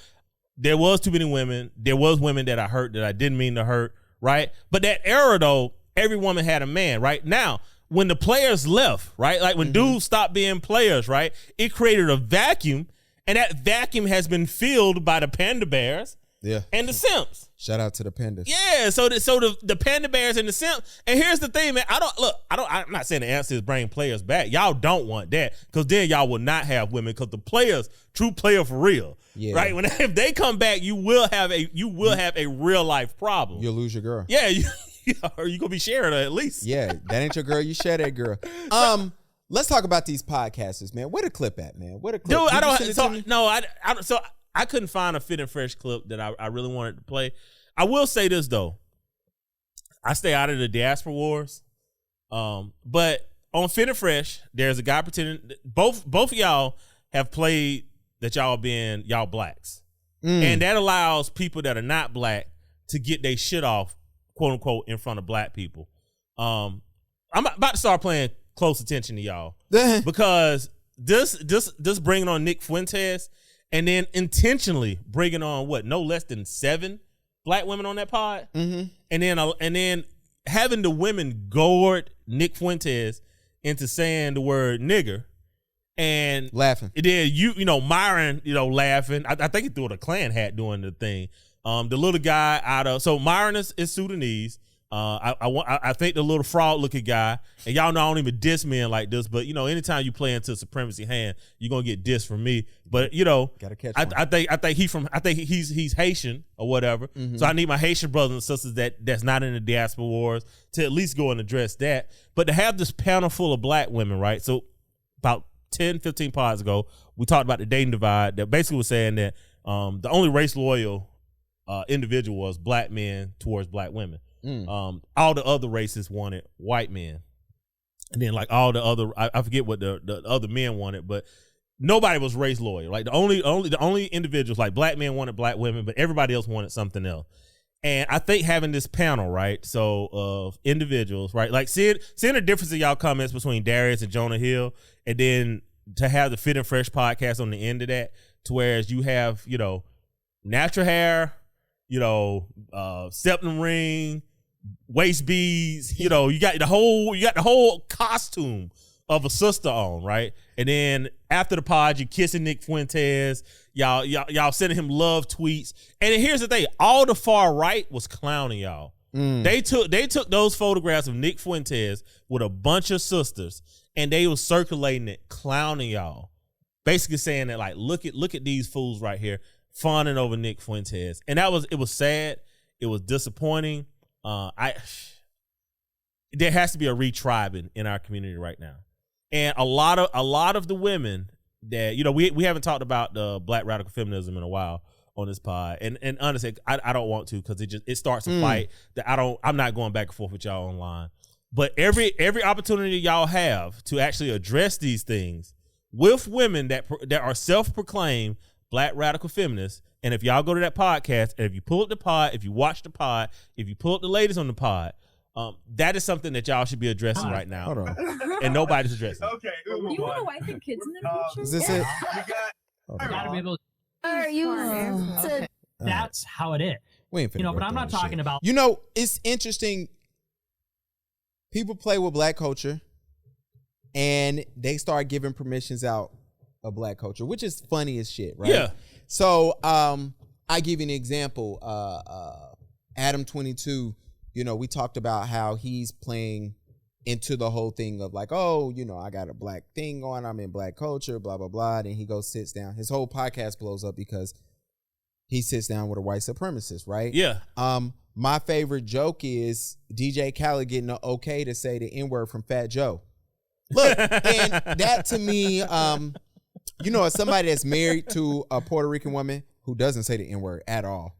there was too many women. There was women that I hurt that I didn't mean to hurt, right? But that era, though, every woman had a man, right? Now, when the players left, right? Like when dudes stopped being players, right? It created a vacuum, and that vacuum has been filled by the panda bears and the simps. Shout out to the pandas. Yeah, so the panda bears and the simps. And here's the thing, man. I'm not saying the answer is bring players back. Y'all don't want that, because then y'all will not have women, because the players, true player for real. Yeah. Right? If they come back, you will have a real life problem. You'll lose your girl. Yeah, or you gonna be sharing her at least. Yeah, that ain't your girl. You share that girl. Let's talk about these podcasters, man. Where the clip at, man? Where the clip? Dude, I couldn't find a fit and fresh clip that I really wanted to play. I will say this though, I stay out of the diaspora wars, but on Fit and Fresh, there's a guy pretending both of y'all have played that y'all being y'all blacks, and that allows people that are not black to get their shit off, quote unquote, in front of black people. I'm about to start playing close attention to y'all because this bringing on Nick Fuentes. And then intentionally bringing on no less than 7 black women on that pod, and then having the women gourd Nick Fuentes into saying the word nigger, and laughing. And then Myron, laughing. I think he threw a Klan hat doing the thing. The little guy so Myron is Sudanese. I think the little fraud looking guy, and y'all know I don't even diss men like this, but anytime you play into supremacy hand, you're gonna get dissed from me. But gotta catch I think he's Haitian or whatever. So I need my Haitian brothers and sisters that's not in the diaspora wars to at least go and address that. But to have this panel full of black women, right? So about 10, 15 pods ago, we talked about the dating divide that basically was saying that the only race loyal individual was black men towards black women. All the other races wanted white men, and then like all the other I forget what the other men wanted, but nobody was race loyal. Like the only individuals, like black men wanted black women, but everybody else wanted something else. And I think having this panel, right, so of individuals, right, like seeing the difference in y'all comments between Darius and Jonah Hill, and then to have the Fit and Fresh podcast on the end of that, to whereas you have natural hair, septum ring, waist beads, you got the whole costume of a sister on, right? And then after the pod, you kissing Nick Fuentes, y'all sending him love tweets. And then here's the thing, all the far right was clowning y'all. They took those photographs of Nick Fuentes with a bunch of sisters, and they was circulating it, clowning y'all, basically saying that like, look at these fools right here fawning over Nick Fuentes. And it was sad, it was disappointing. There has to be a retribing in our community right now, and a lot of the women that we haven't talked about the black radical feminism in a while on this pod, and honestly I don't want to, because it starts a fight that I'm not going back and forth with y'all online. But every opportunity y'all have to actually address these things with women that are self-proclaimed black radical feminists. And if y'all go to that podcast, and if you pull up the pod, if you watch the pod, if you pull up the ladies on the pod, that is something that y'all should be addressing right now. Hold on. And nobody's addressing. Okay. You want a wife and kids in the future? Is this it? Gotta be able to. Are you? That's how it is. We ain't finna but I'm not talking about. It's interesting. People play with black culture, and they start giving permissions out of black culture, which is funny as shit, right? Yeah. So I give you an example. Adam 22, we talked about how he's playing into the whole thing of like, oh, you know, I got a black thing going, I'm in black culture, blah, blah, blah. Then he goes, sits down. His whole podcast blows up because he sits down with a white supremacist, right? Yeah. My favorite joke is DJ Khaled getting the okay to say the N-word from Fat Joe. Look, and that to me, you know, as somebody that's married to a Puerto Rican woman who doesn't say the N-word at all,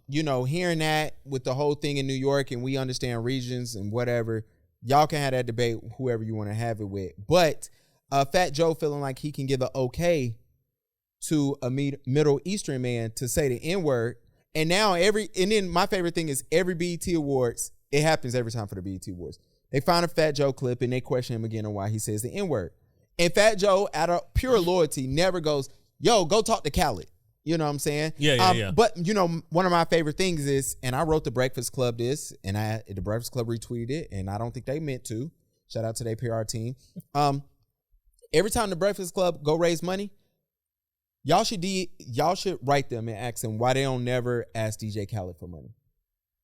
you know, hearing that with the whole thing in New York, and we understand regions and whatever, y'all can have that debate whoever you want to have it with. But Fat Joe feeling like he can give the okay to a Middle Eastern man to say the N-word. And now and then my favorite thing is every BET Awards, it happens every time for the BET Awards. They find a Fat Joe clip and they question him again on why he says the N-word. And Fat Joe, out of pure loyalty, never goes, yo, go talk to Khaled. You know what I'm saying? Yeah. But, you know, one of my favorite things is, and I wrote the Breakfast Club this, and the Breakfast Club retweeted it, and I don't think they meant to. Shout out to their PR team. Every time the Breakfast Club go raise money, y'all should write them and ask them why they don't never ask DJ Khaled for money.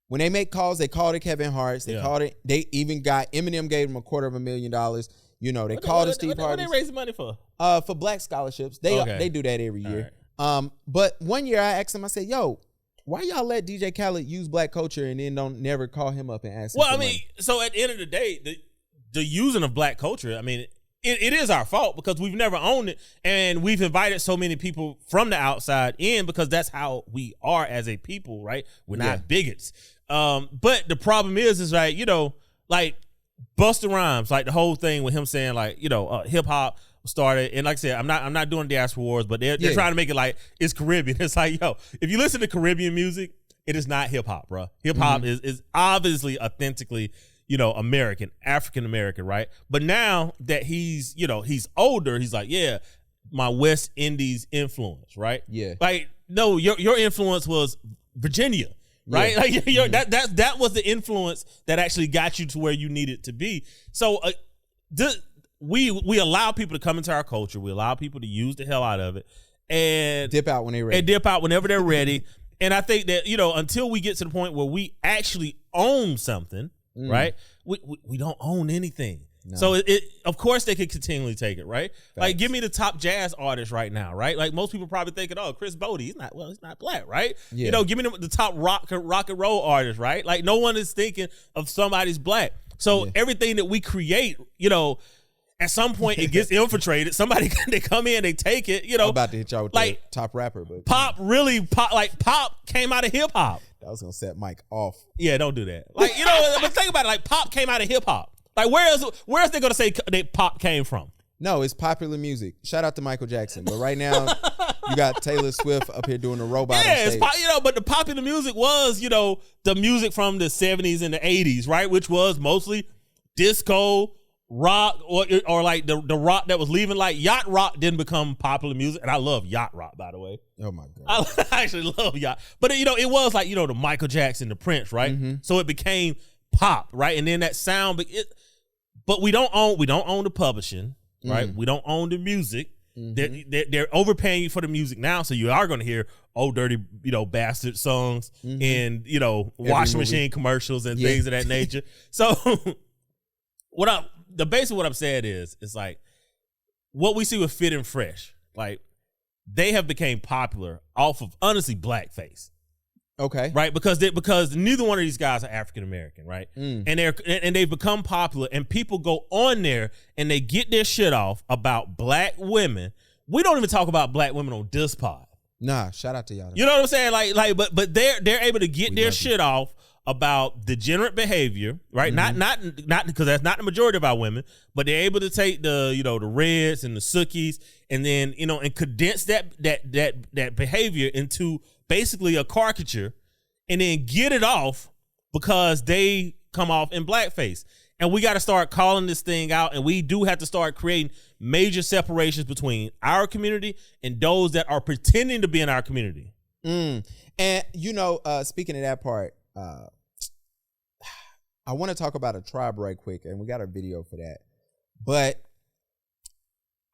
When they make calls, they call to Kevin Hart. They even got Eminem gave them $250,000. You know, they called to Steve Harvey. What they raising money for? For black scholarships. They do that every year. Right. But one year I asked him, I said, yo, why y'all let DJ Khaled use black culture and then don't never call him up and ask him for money? So at the end of the day, the using of black culture, I mean, it is our fault because we've never owned it, and we've invited so many people from the outside in because that's how we are as a people, right? We're not bigots. But the problem is like, you know, like Busta Rhymes, like the whole thing with him saying like, you know, hip hop started, and like I said, I'm not doing diaspora wars, but they're trying to make it like it's Caribbean. It's like, yo, if you listen to Caribbean music, it is not hip hop, bro. Hip hop is obviously authentically, you know, American, African American, right? But now that he's, you know, he's older, he's like, yeah, my West Indies influence, right? Yeah. Like, no, your influence was Virginia, right? Yeah. Like that was the influence that actually got you to where you needed to be. So we allow people to come into our culture. We allow people to use the hell out of it and dip out when they're ready. And dip out whenever they're ready. And I think that, you know, until we get to the point where we actually own something, right? We don't own anything. No. So it of course they could continually take it, right? Facts. Like give me the top jazz artist right now, right? Like most people probably thinking, oh, Chris Bodie, he's not black, right? Yeah. You know, give me the top rock and roll artist, right? Like no one is thinking of somebody's black. So everything that we create, you know, at some point it gets infiltrated. Somebody they come in, they take it, you know. I'm about to hit y'all with like the top rapper, but pop came out of hip hop. That was gonna set Mike off. Yeah, don't do that. Like, you know, but think about it, like pop came out of hip hop. Like where is they gonna say that pop came from? No, it's popular music. Shout out to Michael Jackson. But right now, you got Taylor Swift up here doing the robot. Yeah, it's you know, but the popular music was, you know, the music from the 70s and the 80s, right? Which was mostly disco, rock, or like the rock that was leaving. Like yacht rock didn't become popular music, and I love yacht rock, by the way. Oh my god, I actually love yacht. But you know, it was like, you know, the Michael Jackson, the Prince, right? Mm-hmm. So it became pop, right? And then that sound, but we don't own the publishing, right? We don't own the music. They're overpaying you for the music now, so you are going to hear old dirty, you know, bastard songs and, you know, washing machine commercials and things of that nature. So the base of what I'm saying is, it's like what we see with Fit and Fresh, like they have become popular off of honestly blackface. Okay. Right? Because neither one of these guys are African American, right? And they've become popular, and people go on there and they get their shit off about black women. We don't even talk about black women on this pod. Nah, shout out to y'all. You know what I'm saying? Like, but they're able to get their shit off about degenerate behavior, right? Not because that's not the majority of our women, but they're able to take the, you know, the Reds and the Sookies and then, you know, and condense that behavior into basically a caricature and then get it off because they come off in blackface. And we got to start calling this thing out, and we do have to start creating major separations between our community and those that are pretending to be in our community. And, you know, speaking of that part, I want to talk about a tribe right quick, and we got a video for that. But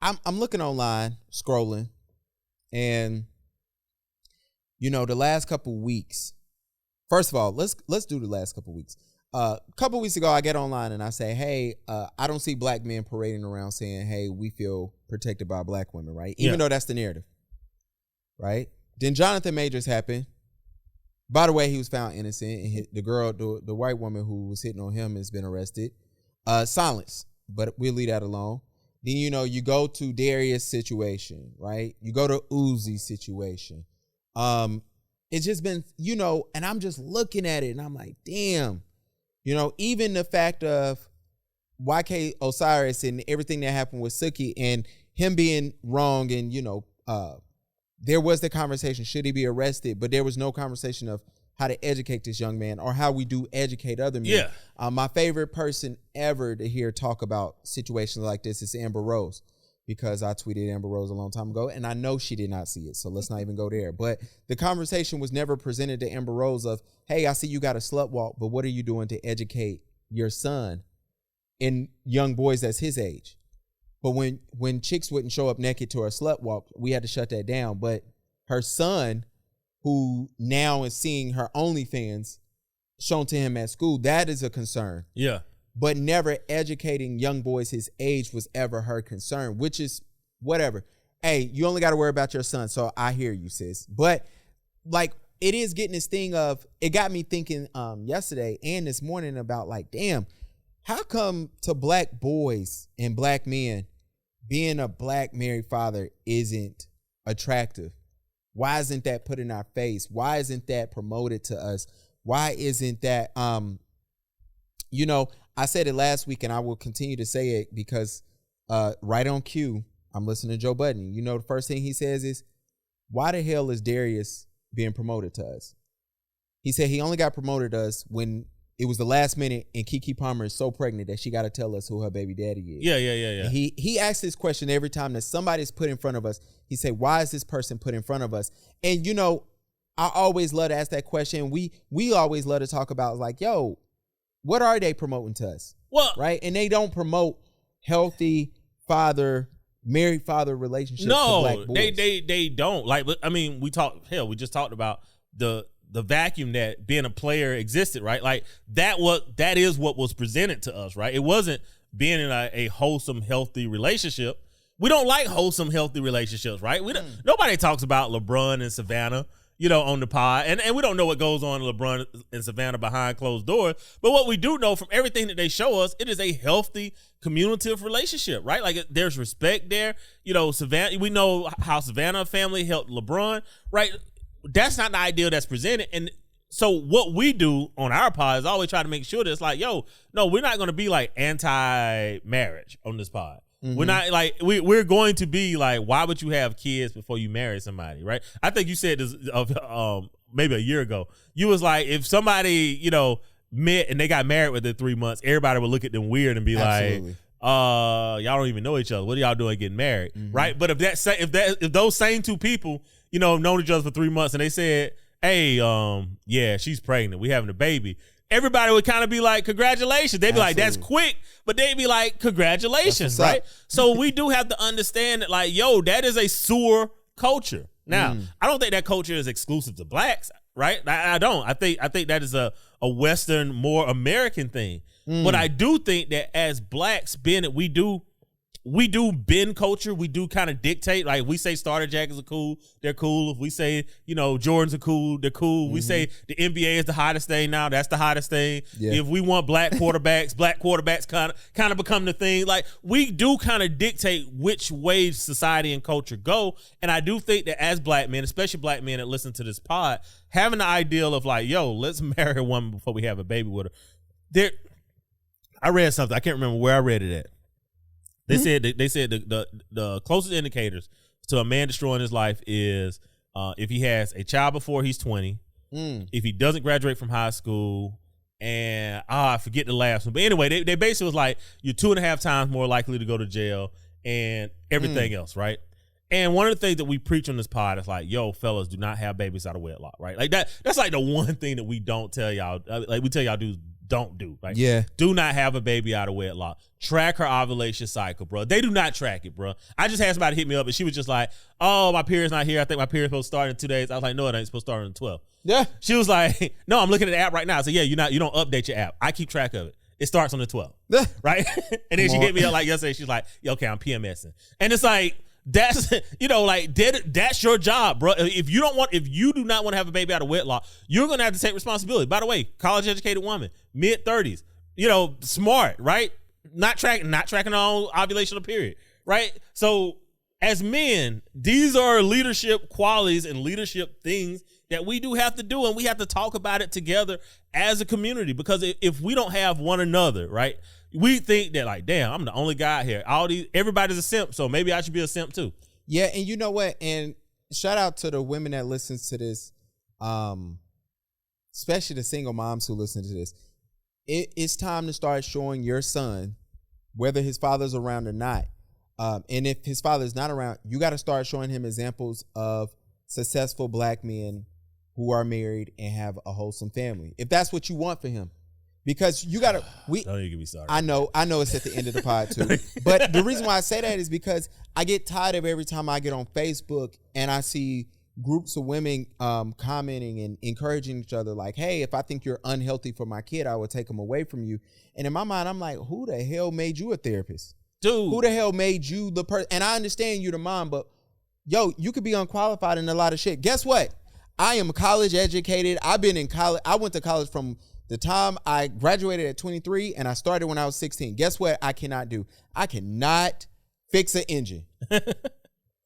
I'm looking online, scrolling, and you know, the last couple weeks. First of all, let's do the last couple weeks. A couple weeks ago, I get online and I say, hey, I don't see black men parading around saying, hey, we feel protected by black women, right? Even though that's the narrative, right? Then Jonathan Majors happened. By the way, he was found innocent. And the girl, the white woman who was hitting on him has been arrested. Silence, but we'll leave that alone. Then, you go to Darius' situation, right? You go to Uzi's situation. It's just been, and I'm just looking at it and I'm like, damn. Even the fact of YK Osiris and everything that happened with Suki and him being wrong and, there was the conversation, should he be arrested? But there was no conversation of how to educate this young man or how we do educate other men. Yeah. My favorite person ever to hear talk about situations like this is Amber Rose, because I tweeted Amber Rose a long time ago and I know she did not see it. So let's not even go there. But the conversation was never presented to Amber Rose of, hey, I see you got a slut walk, but what are you doing to educate your son and young boys that's his age? But when chicks wouldn't show up naked to her slut walk, we had to shut that down. But her son, who now is seeing her OnlyFans shown to him at school, that is a concern. Yeah. But never educating young boys his age was ever her concern, which is whatever. Hey, you only got to worry about your son. So I hear you, sis. But like, it is getting this thing of, it got me thinking yesterday and this morning about like, damn, how come to black boys and black men, being a black married father isn't attractive? Why isn't that put in our face? Why isn't that promoted to us? Why isn't that, I said it last week and I will continue to say it because right on cue, I'm listening to Joe Budden. The first thing he says is, why the hell is Darius being promoted to us? He said he only got promoted to us when it was the last minute and Keke Palmer is so pregnant that she got to tell us who her baby daddy is. Yeah. And he asks this question every time that somebody's put in front of us. He say, why is this person put in front of us? And, I always love to ask that question. We always love to talk about like, yo, what are they promoting to us? Well, right? And they don't promote healthy married father relationships. No, to black boys. they don't. Like, I mean, we just talked about the vacuum that being a player existed, right? Like that is what was presented to us, right? It wasn't being in a wholesome, healthy relationship. We don't like wholesome, healthy relationships, right? Nobody talks about LeBron and Savannah, on the pod. And we don't know what goes on in LeBron and Savannah behind closed doors. But what we do know from everything that they show us, it is a healthy, communicative relationship, right? Like there's respect there. Savannah, we know how Savannah family helped LeBron, right? That's not the ideal that's presented. And so what we do on our pod is always try to make sure that it's like, yo, no, we're not going to be like anti-marriage on this pod. Mm-hmm. We're not like, we're going to be like, why would you have kids before you marry somebody, right? I think you said this maybe a year ago. You was like, if somebody, met and they got married within 3 months, everybody would look at them weird and be Absolutely. like, y'all don't even know each other. What are y'all doing getting married, right? But if those same two people, known each other for 3 months and they said, hey, yeah, she's pregnant, we having a baby, everybody would kind of be like, congratulations. They'd be like, that's quick, but they'd be like, congratulations, right? So we do have to understand that, like, yo, that is a sewer culture. Now, I don't think that culture is exclusive to blacks, right? I don't. I think that is a Western, more American thing. But I do think that as blacks, being that we do bend culture. We do kind of dictate. Like we say starter jackets are cool, they're cool. If we say, Jordans are cool, they're cool. We say the NBA is the hottest thing now, that's the hottest thing. Yeah. If we want black quarterbacks kind of become the thing. Like we do kind of dictate which way society and culture go. And I do think that as black men, especially black men that listen to this pod, having the ideal of like, yo, let's marry a woman before we have a baby with her. I read something. I can't remember where I read it at. They said the closest indicators to a man destroying his life is if he has a child before he's 20, if he doesn't graduate from high school, and I forget the last one. But anyway, they basically was like, you're 2.5 times more likely to go to jail and everything else, right? And one of the things that we preach on this pod is like, yo, fellas, do not have babies out of wedlock, right? Like that's like the one thing that we don't tell y'all. Like we tell y'all dudes, don't do, right? Yeah. Do not have a baby out of wedlock. Track her ovulation cycle, bro. They do not track it, bro. I just had somebody hit me up and she was just like, oh, my period's not here. I think my period's supposed to start in 2 days. I was like, no, it ain't supposed to start in 12. Yeah. She was like, no, I'm looking at the app right now. I said, yeah, you don't update your app. I keep track of it. It starts on the 12th. Right? And then she hit me up like yesterday. She's like, yeah, okay, I'm PMSing. And it's like, that's, that's your job, bro. If you do not want to have a baby out of wedlock, you're going to have to take responsibility. By the way, college educated woman, mid-30s, smart, right? Not tracking on ovulational period, right? So as men, these are leadership qualities and leadership things that we do have to do, and we have to talk about it together as a community, because if we don't have one another, right, we think that like, damn, I'm the only guy here. Everybody's a simp, so maybe I should be a simp too. Yeah, and you know what? And shout out to the women that listens to this, especially the single moms who listen to this. It's time to start showing your son, whether his father's around or not, and if his father's not around, you got to start showing him examples of successful black men who are married and have a wholesome family, if that's what you want for him. Because you gotta, don't even get me started. I know it's at the end of the pod too. But the reason why I say that is because I get tired of every time I get on Facebook and I see groups of women commenting and encouraging each other like, hey, if I think you're unhealthy for my kid, I will take him away from you. And in my mind, I'm like, who the hell made you a therapist? Dude. Who the hell made you the person? And I understand you're the mom, but yo, you could be unqualified in a lot of shit. Guess what? I am college educated. I've been in college. I went to college from the time I graduated at 23 and I started when I was 16. Guess what I cannot do? I cannot fix an engine. All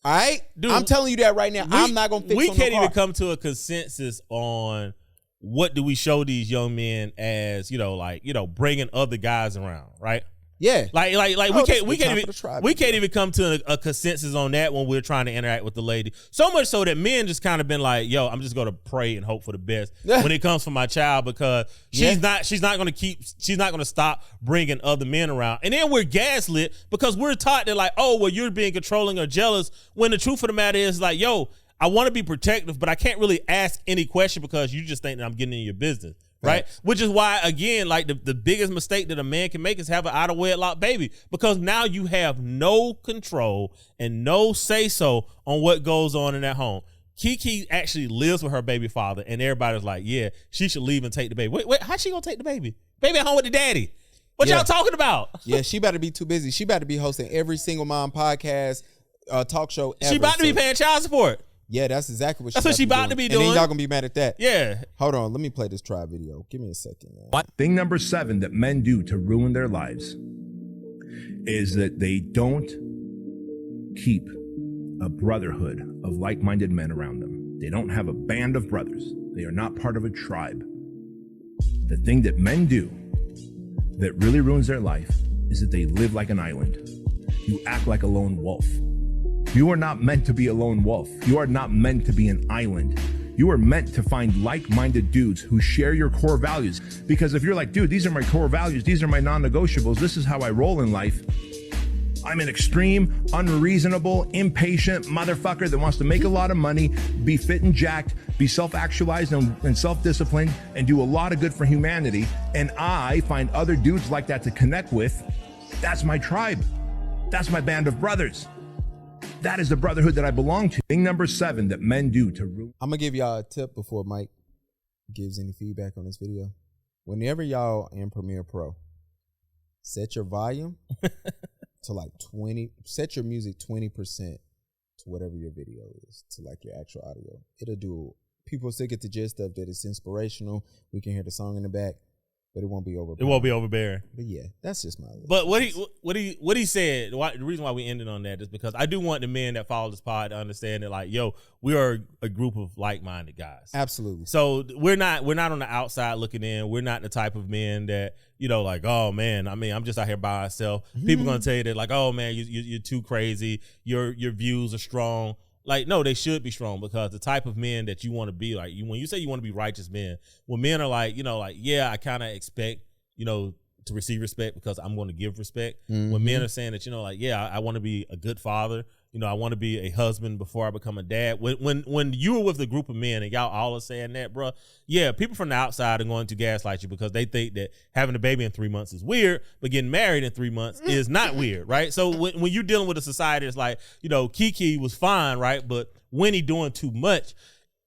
right? Dude, I'm telling you that right now. I'm not going to fix We can't no even come to a consensus on what do we show these young men as, bringing other guys around, right? Yeah. Like we can't even come to a consensus on that when we're trying to interact with the lady. So much so that men just kind of been like, yo, I'm just going to pray and hope for the best when it comes for my child, because she's not going to stop bringing other men around. And then we're gaslit because we're taught that like, oh, well, you're being controlling or jealous, when the truth of the matter is like, yo, I want to be protective, but I can't really ask any question because you just think that I'm getting in your business. Right? Which is why, again, like the biggest mistake that a man can make is have an out of wedlock baby, because now you have no control and no say so on what goes on in that home. Kiki actually lives with her baby father, and everybody's like, yeah, she should leave and take the baby. Wait, how's she gonna take the baby? Baby at home with the daddy. What y'all talking about? Yeah, she better be too busy. She better be hosting every single mom podcast, talk show ever. She about to be paying child support. Yeah, that's exactly what she about to be doing. And then y'all gonna be mad at that. Yeah. Hold on, let me play this try video. Give me a second, man. Thing number 7 that men do to ruin their lives is that they don't keep a brotherhood of like-minded men around them. They don't have a band of brothers. They are not part of a tribe. The thing that men do that really ruins their life is that they live like an island. You act like a lone wolf. You are not meant to be a lone wolf. You are not meant to be an island. You are meant to find like-minded dudes who share your core values. Because if you're like, dude, these are my core values, these are my non-negotiables, this is how I roll in life. I'm an extreme, unreasonable, impatient motherfucker that wants to make a lot of money, be fit and jacked, be self-actualized and self-disciplined, and do a lot of good for humanity. And I find other dudes like that to connect with. That's my tribe. That's my band of brothers. That is the brotherhood that I belong to. Thing number 7 that men do to ruin. I'm going to give y'all a tip before Mike gives any feedback on this video. Whenever y'all in Premiere Pro, set your volume to like 20, set your music 20% to whatever your video is, to like your actual audio. It'll do, people still get the gist of that it's inspirational. We can hear the song in the back, but it won't be overbearing. It won't be overbearing. But yeah, that's just my list. But what he said, the reason why we ended on that is because I do want the men that follow this pod to understand that, like, yo, we are a group of like-minded guys. Absolutely. So we're not on the outside looking in. We're not the type of men that, like, oh man, I mean, I'm just out here by myself. Mm-hmm. People gonna tell you that, like, oh man, you're too crazy. Your views are strong. Like, no, they should be strong, because the type of men that you want to be, like, when you say you want to be righteous men, when men are like, yeah, I kind of expect, to receive respect because I'm going to give respect. Mm-hmm. When men are saying that, yeah, I want to be a good father, I want to be a husband before I become a dad. When you were with a group of men and y'all all are saying that, bro, yeah, people from the outside are going to gaslight you because they think that having a baby in 3 months is weird, but getting married in 3 months is not weird, right? So when you're dealing with a society that's like, Kiki was fine, right? But Winnie doing too much,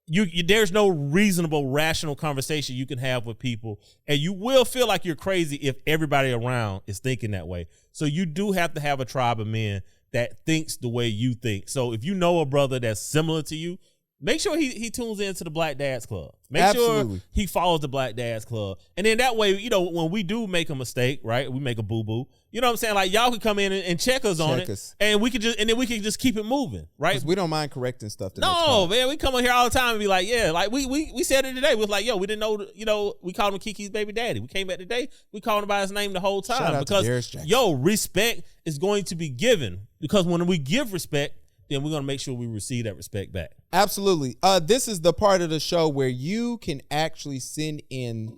there's no reasonable, rational conversation you can have with people, and you will feel like you're crazy if everybody around is thinking that way. So you do have to have a tribe of men that thinks the way you think. So if you know a brother that's similar to you, make sure he tunes into the Black Dads Club. Make sure he follows the Black Dads Club. And then that way, when we do make a mistake, right? We make a boo-boo. You know what I'm saying? Like, y'all can come in and check us on it. And we can just keep it moving, right? We don't mind correcting stuff. No, man, we come on here all the time and be like, yeah, like we said it today. We was like, yo, we didn't know, we called him Kiki's baby daddy. We came back today, we called him by his name the whole time. Shout out to Darius Jackson. Respect is going to be given, because when we give respect, then we're going to make sure we receive that respect back. Absolutely. This is the part of the show where you can actually send in,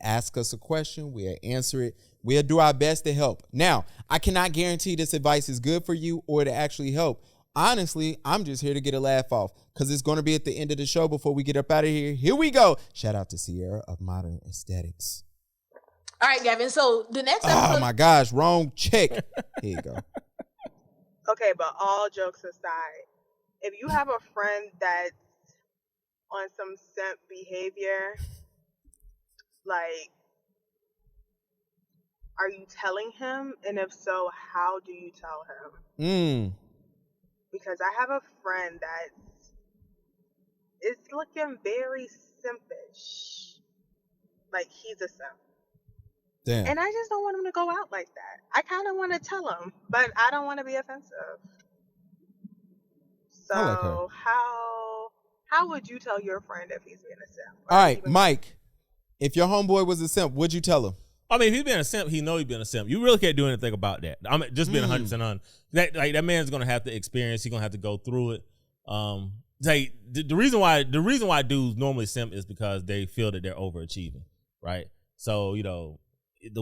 ask us a question. We'll answer it. We'll do our best to help. Now, I cannot guarantee this advice is good for you or to actually help. Honestly, I'm just here to get a laugh off, because it's going to be at the end of the show before we get up out of here. Here we go. Shout out to Sierra of Modern Aesthetics. All right, Gavin. So the next episode. Oh, my gosh. Wrong check. Here you go. Okay, but all jokes aside, if you have a friend that's on some simp behavior, like, are you telling him? And if so, how do you tell him? Because I have a friend that is looking very simpish. Like, he's a simp. Damn. And I just don't want him to go out like that. I kind of want to tell him, but I don't want to be offensive. So I like her. how would you tell your friend if he's being a simp? All right, Mike, if your homeboy was a simp, what'd you tell him? I mean, if he's been a simp, he know he's been a simp. You really can't do anything about that. I'm just being 100% on that. Like, that man's gonna have to experience. He's gonna have to go through it. The reason why dudes normally simp is because they feel that they're overachieving, right? So the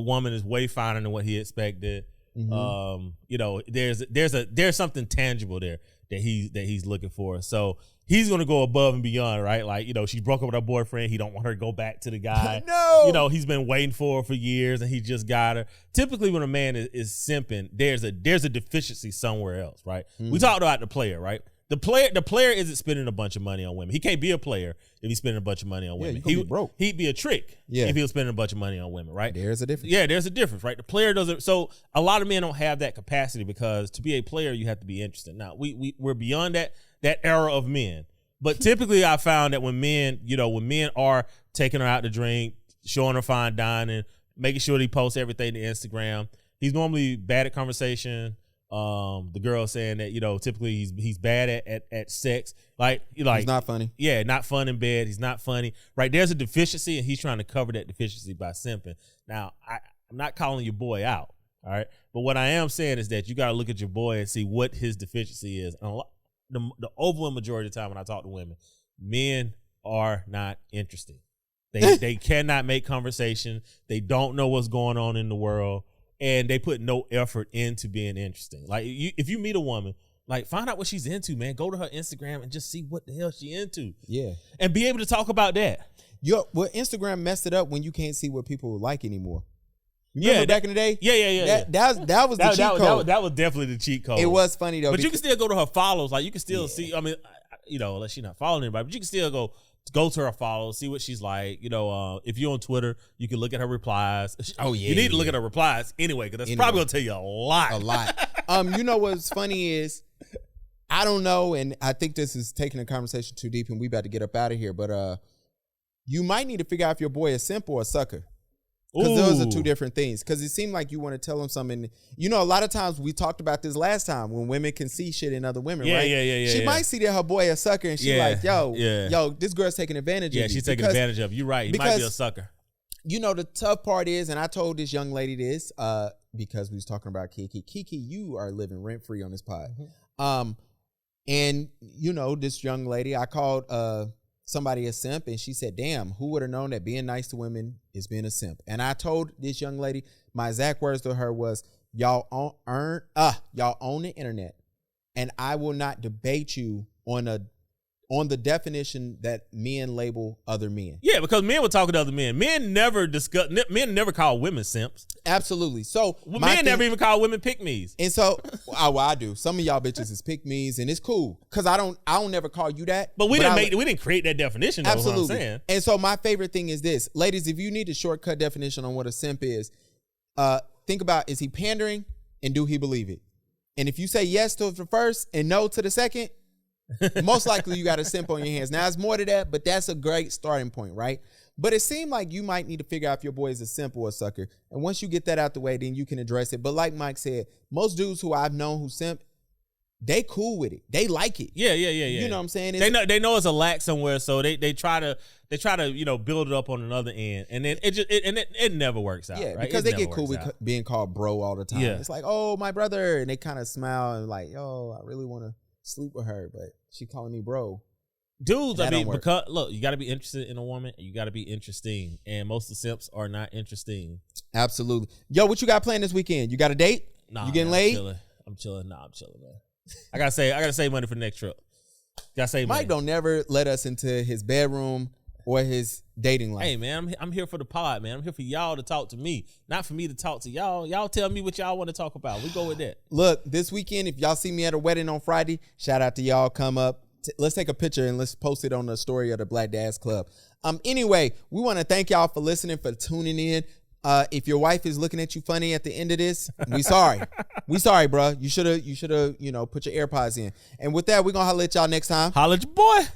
woman is way finer than what he expected. There's something tangible there that he's looking for. So he's gonna go above and beyond, right? Like, she broke up with her boyfriend. He don't want her to go back to the guy. No. He's been waiting for her for years, and he just got her. Typically, when a man is simping, there's a deficiency somewhere else, right? We talked about the player, right? The player isn't spending a bunch of money on women. He can't be a player if he's spending a bunch of money on women. He broke. He'd be a trick if he was spending a bunch of money on women, right? There's a difference. Yeah, there's a difference, right? The player doesn't. So a lot of men don't have that capacity, because to be a player, you have to be interested. Now we're beyond that era of men. But typically, I found that when men are taking her out to drink, showing her fine dining, making sure he posts everything to Instagram, he's normally bad at conversation. The girl saying that typically he's bad at sex, like he's not funny. Yeah, not fun in bed. He's not funny, right? There's a deficiency, and he's trying to cover that deficiency by simping. Now, I'm not calling your boy out, all right, but what I am saying is that you got to look at your boy and see what his deficiency is. And the overwhelming majority of the time when I talk to women, men are not interested. They cannot make conversation. They don't know what's going on in the world. And they put no effort into being interesting. Like, if you meet a woman, like, find out what she's into, man. Go to her Instagram and just see what the hell she into. Yeah. And be able to talk about that. Well, Instagram messed it up when you can't see what people like anymore. Remember back in the day? Yeah. That was the cheat code. That was definitely the cheat code. It was funny, though. But you can still go to her follows. Like, you can still see, I mean, unless she's not following anybody, but you can still go to her follows, see what she's like. If you're on Twitter, you can look at her replies. Oh, yeah. You need to look at her replies anyway, because that's probably going to tell you a lot. A lot. What's funny is, I don't know, and I think this is taking the conversation too deep, and we about to get up out of here, but you might need to figure out if your boy is simp or a sucker. Because those are two different things. Because it seemed like you want to tell him something. A lot of times, we talked about this last time, when women can see shit in other women, right? Yeah. She might see that her boy a sucker, and she's like, yo, this girl's taking advantage of you. Yeah, she's taking advantage of you. You're right. He might be a sucker. The tough part is, and I told this young lady this, because we was talking about Kiki. Kiki, you are living rent-free on this pod. And, this young lady, I called somebody a simp, and she said, damn, who would have known that being nice to women is being a simp? And I told this young lady, my exact words to her was, y'all own the internet, and I will not debate you on the definition that men label other men. Yeah, because men would talk to other men. Men never call women simps. Absolutely. So men never even call women pick-me's. And so, I do. Some of y'all bitches is pick-me's, and it's cool because I don't never call you that. But we didn't create that definition. Though, absolutely. Is what I'm saying. And so my favorite thing is this, ladies. If you need a shortcut definition on what a simp is, think about, is he pandering and do he believe it? And if you say yes to the first and no to the second, most likely you got a simp on your hands. Now, it's more to that, but that's a great starting point, right? But it seemed like you might need to figure out if your boy is a simp or a sucker. And once you get that out the way, then you can address it. But like Mike said, most dudes who I've known who simp, they cool with it. They like it. Yeah. You know what I'm saying? They know it's a lack somewhere, so they try to build it up on another end, and then it never works out. Yeah, right? Because they get cool with being called bro all the time. Yeah. It's like, oh, my brother, and they kind of smile and like, yo, I really want to sleep with her, but she calling me bro. Dudes, because look, you got to be interested in a woman, and you got to be interesting, and most of the simps are not interesting. Absolutely. Yo, what you got planned this weekend? You got a date? Nah, you getting laid? I'm chilling. Nah, I'm chilling, man. I gotta save money for the next trip. Gotta save money. Mike don't never let us into his bedroom or his dating life. Hey, man, I'm here for the pod, man. I'm here for y'all to talk to me, not for me to talk to y'all. Y'all tell me what y'all want to talk about. We go with that. Look, this weekend, if y'all see me at a wedding on Friday, shout out to y'all. Come up. Let's take a picture and let's post it on the story of the Black Dads Club. Anyway, we want to thank y'all for listening, for tuning in. If your wife is looking at you funny at the end of this, we sorry. We sorry, bro. You should have, put your AirPods in. And with that, we're going to holler at y'all next time. Holla at your boy.